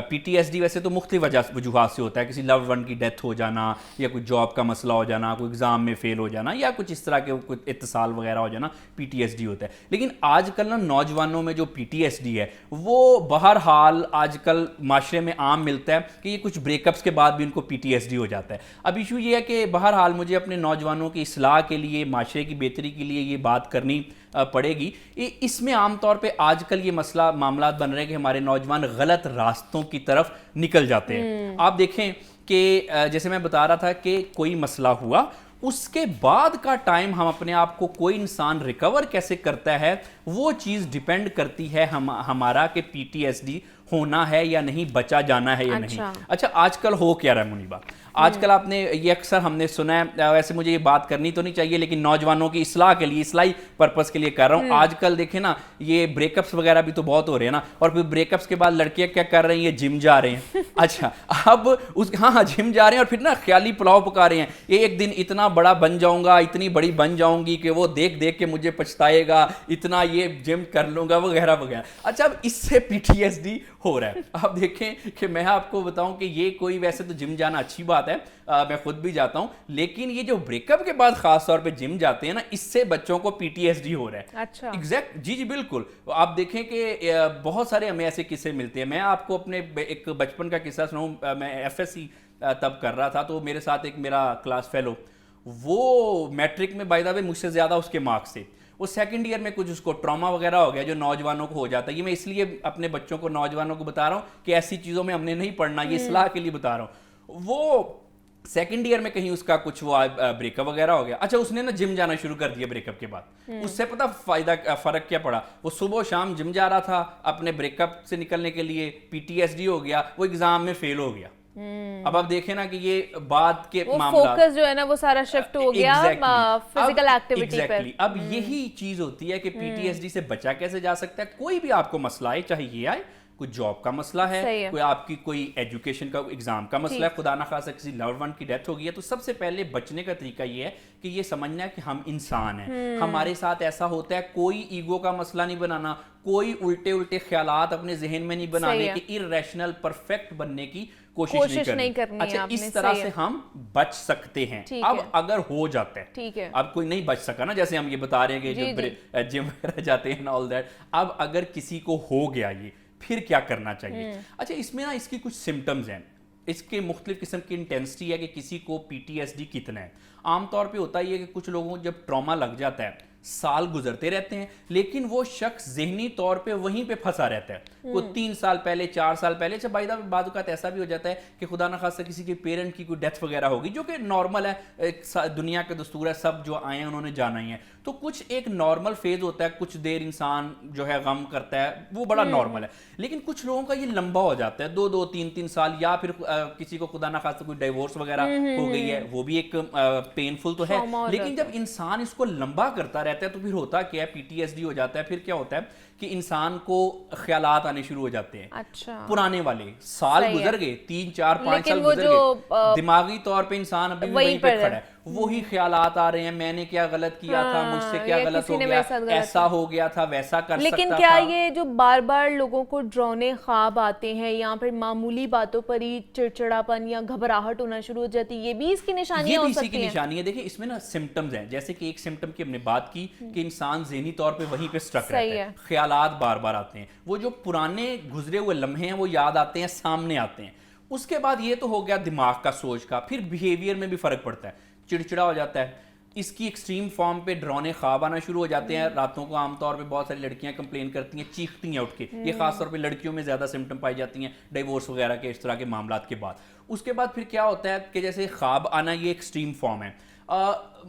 PTSD वैसे तो मुख्तलिफ वजूहात से होता है, किसी लव वन की डेथ हो जाना, या कोई जॉब का मसला हो जाना, कोई एग्ज़ाम में फेल हो जाना, या कुछ इस तरह के कुछ इत्तिसाल वगैरह हो जाना, PTSD होता है। लेकिन आजकल ना नौजवानों में जो PTSD है वो बहरहाल आजकल माशरे में आम मिलता है कि ये कुछ ब्रेकअप्स के बाद भी उनको PTSD हो जाता है। अब इशू ये है कि बहरहाल मुझे अपने नौजवानों की इस्लाह के लिए, माशरे की बेहतरी के लिए ये बात करनी पड़ेगी। इसमें आमतौर पे आजकल ये मामला बन रहे हैं कि हमारे नौजवान गलत रास्तों की तरफ निकल जाते हैं। आप देखें कि जैसे मैं बता रहा था कि कोई मसला हुआ, उसके बाद का टाइम हम अपने आप को, कोई इंसान रिकवर कैसे करता है, वो चीज़ डिपेंड करती है हमारा कि PTSD होना है या नहीं, बचा जाना है या नहीं। अच्छा, आजकल हो क्या रहा है मुनीबा? आजकल आपने ये अक्सर हमने सुना है, वैसे मुझे ये बात करनी तो नहीं चाहिए लेकिन नौजवानों की इस्लाह के लिए, इस्लाही पर्पस के लिए कर रहा हूँ। आजकल देखें ना, ये ब्रेकअप्स वगैरह भी तो बहुत हो रहे हैं ना, और फिर ब्रेकअप्स के बाद लड़कियां क्या कर रही हैं, जिम जा रहे हैं। अच्छा, अब हाँ जिम जा रहे हैं, और फिर ना ख्याली पुलाव पका रहे हैं, ये एक दिन इतना बड़ा बन जाऊंगा, इतनी बड़ी बन जाऊंगी कि वो देख देख के मुझे पछताएगा, इतना ये जिम कर लूंगा वगैरह वगैरह। अच्छा, अब इससे PTSD हो रहा है। अब देखें कि मैं आपको बताऊं कि ये कोई, वैसे तो जिम जाना अच्छी बात है, मैं खुद भी जाता हूं, लेकिन ये जो ब्रेकअप के बाद खास तौर पे जिम जाते हैं ना, इससे बच्चों को PTSD हो रहा है। अच्छा, एग्जैक्ट, जी बिल्कुल। आप देखें कि बहुत सारे हमें ऐसे किस्से मिलते हैं। मैं आपको अपने एक बचपन का किस्सा सुनाऊं। मैं FSC तब कर रहा था, तो मेरे साथ एक मेरा क्लास फेलो, वो मैट्रिक में बाय द वे मुझसे ज़्यादा उसके मार्क्स थे। वो सेकंड ईयर में कुछ उसको ट्रॉमा वगैरह हो गया जो नौजवानों को हो जाता है। ये मैं इसलिए अपने बच्चों को, नौजवानों को बता रहा हूँ कि ऐसी चीज़ों में हमने नहीं पढ़ना, ये सलाह के लिए बता रहा हूँ। वो सेकंड ईयर में कहीं उसका कुछ वो ब्रेकअप वगैरह हो गया। अच्छा, उसने ना जिम जाना शुरू कर दिया ब्रेकअप के बाद। उससे पता फ़र्क क्या पड़ा, वो सुबह शाम जिम जा रहा था अपने ब्रेकअप से निकलने के लिए, PTSD हो गया, वो एग्जाम में फेल हो गया। अब आप देखें ना कि ये बात के मामला, फोकस जो है ना वो सारा शिफ्ट हो गया फिजिकल एक्टिविटी पे। अब यही चीज होती है कि PTSD से बचा कैसे जा सकता है। कोई भी आपको मसला आए, चाहे ये आए, कोई जॉब का मसला है, कोई आपकी कोई एजुकेशन का एग्जाम का मसला है, खुदा ना खासा किसी लव्ड वन की डेथ हो गई है, तो सबसे पहले बचने का तरीका ये है कि ये समझना है कि हम इंसान हैं, हमारे साथ ऐसा होता है। कोई ईगो का मसला नहीं बनाना, कोई उल्टे उल्टे ख्यालात अपने जहन में नहीं बनाने की, इररेशनल परफेक्ट बनने की कोशिश नहीं करनी। अच्छा, इस तरह से हम बच सकते हैं। अब अगर हो जाता है, ठीक है, अब कोई नहीं बच सका ना, जैसे हम ये बता रहे हैं कि जो जिम वगैरह जाते हैं ऑल दैट, अब अगर किसी को हो गया ये, फिर क्या करना चाहिए? अच्छा, इसमें ना इसकी कुछ सिम्टम्स हैं, इसके मुख्तलिफ किस्म की इंटेंसिटी है कि किसी को PTSD कितना है। आमतौर पे होता ही है कि कुछ लोगों को जब ट्रॉमा लग जाता है, साल गुजरते रहते हैं, लेकिन वो शख्स जहनी तौर पे वहीं पे फंसा रहता है। वो 3 साल पहले, 4 साल पहले, अच्छा बाय द वे बाद वक़्त ऐसा भी हो जाता है कि खुदा न खासा किसी के पेरेंट की कोई डेथ वगैरह होगी, जो कि नॉर्मल है, दुनिया का दस्तूर है, सब जो आए हैं उन्होंने जाना ही है। तो कुछ एक नॉर्मल फेज होता है, कुछ देर इंसान जो है गम करता है, वो बड़ा नॉर्मल है। लेकिन कुछ लोगों का ये लंबा हो जाता है, 2-2, 3-3 साल, या फिर किसी को खुदा न खासा कोई डिवोर्स वगैरह हो गई है, वो भी एक पेनफुल तो है। लेकिन जब इंसान इसको लंबा करता रहता है तो फिर होता क्या है, PTSD हो जाता है। फिर क्या होता है कि इंसान को ख्यालात आने शुरू हो जाते हैं। अच्छा, पुराने वाले, साल गुजर गए, 3, 4, 5 साल गुजर गए, दिमागी तौर पे इंसान अभी भी वहीं पे खड़ा है। वही ख्यालात आ रहे हैं, मैंने क्या गलत किया था, मुझसे क्या गलत हो गया, ऐसा हो गया था, वैसा कर सकता था। लेकिन क्या ये जो बार बार लोगों को डरावने ख्वाब आते हैं या फिर मामूली बातों पर ही चिड़चिड़ापन या घबराहट होना शुरू हो जाती है, ये भी इसकी निशानियां हो सकती हैं? इसी की निशानी है। देखिए इसमें ना सिम्टम्स हैं, जैसे कि एक सिम्टम की हमने बात की कि इंसान ज़हनी तौर पे वहीं पे स्ट्रक रहता है, ख्यालात बार बार आते हैं, वो जो पुराने गुजरे हुए लम्हे हैं वो याद आते हैं, सामने आते हैं। उसके बाद ये तो हो गया दिमाग का, सोच का, फिर बिहेवियर में भी फर्क पड़ता है, चिड़चिड़ा हो जाता है। इसकी एक्सट्रीम फॉर्म पे डरावने ख्वाब आना शुरू हो जाते हैं। रातों को आमतौर पे बहुत सारी लड़कियां कंप्लेन करती हैं, चीखती हैं उठ के। ये खासतौर पे लड़कियों में ज़्यादा सिम्टम पाई जाती हैं डिवोर्स वगैरह के इस तरह के मामलात के बाद। उसके बाद फिर क्या होता है कि जैसे ख्वाब आना ये एक्सट्रीम फॉर्म है,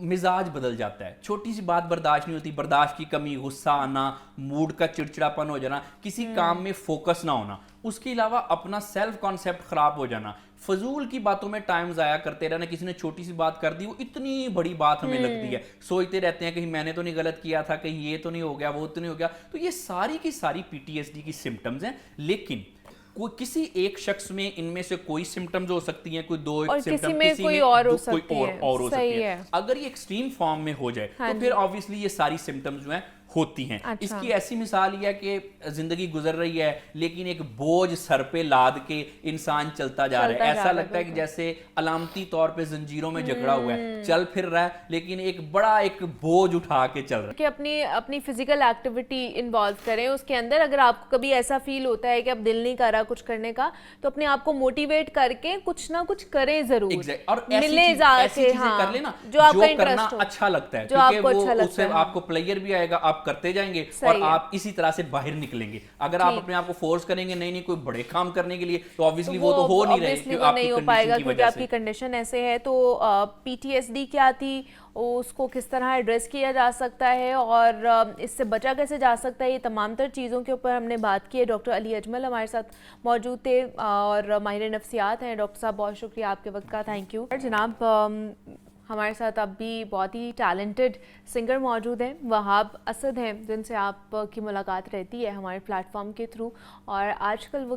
मिजाज बदल जाता है, छोटी सी बात बर्दाश्त नहीं होती, बर्दाश्त की कमी, गुस्सा आना, मूड का चिड़चिड़ापन हो जाना, किसी काम में फोकस ना होना, उसके अलावा अपना सेल्फ कॉन्सेप्ट खराब हो जाना, फजूल की बातों में टाइम जाया करते रहना। किसी ने छोटी सी बात कर दी, वो इतनी बड़ी बात हमें लगती है, सोचते रहते हैं कहीं मैंने तो नहीं गलत किया था, कहीं ये तो नहीं हो गया, वो तो नहीं हो गया। तो ये सारी की सारी PTSD की सिम्टम्स हैं। लेकिन कोई किसी एक शख्स में इनमें से कोई सिम्टम्स हो सकती हैं, कोई दो सिम्टम, किसी में और हो सकती है। अगर ये एक्सट्रीम फॉर्म में हो जाए तो फिर ऑब्वियसली ये सारी सिम्टम्स जो हैं होती हैं। अच्छा। इसकी ऐसी मिसाल ये है कि जिंदगी गुजर रही है लेकिन एक बोझ सर पे लाद के इंसान चलता जा रहा है, ऐसा लगता है कि जैसे अलामती तौर पे जंजीरों में जकड़ा हुआ है, चल फिर रहा है लेकिन एक बड़ा एक बोझ उठा के चल रहा है। कि अपनी फिजिकल एक्टिविटी इन्वॉल्व करें उसके अंदर। अगर आपको कभी ऐसा फील होता है कि अब दिल नहीं कर रहा कुछ करने का, तो अपने आप को मोटिवेट करके कुछ ना कुछ करें जरूर, और मिले जाके, कर लेना जो आपका इंटरेस्ट हो, अच्छा लगता है, जो आपको अच्छा लगता है, आपको प्लेयर भी आएगा, आप करते जाएंगे और आप इसी तरह से बाहर निकलेंगे। अगर आप अपने आप को फोर्स करेंगे नहीं कोई बड़े काम करने के लिए, तो ऑब्वियसली वो तो हो नहीं रहे, नहीं हो पाएगा क्योंकि आपकी कंडीशन ऐसे है। तो PTSD क्या थी, उसको किस तरह एड्रेस किया जा सकता है और इससे बचा कैसे जा सकता है, ये तमाम तर चीज़ों के ऊपर हमने बात की है। डॉक्टर अली अजमल हमारे साथ मौजूद थे और माहिर नफ्सियात हैं। डॉक्टर साहब बहुत शुक्रिया आपके वक्त का, थैंक यू। जनाब हमारे साथ अब भी बहुत ही टैलेंटेड सिंगर मौजूद हैं, वहाब असद हैं, जिनसे आपकी मुलाकात रहती है हमारे प्लेटफॉर्म के थ्रू। और आजकल वो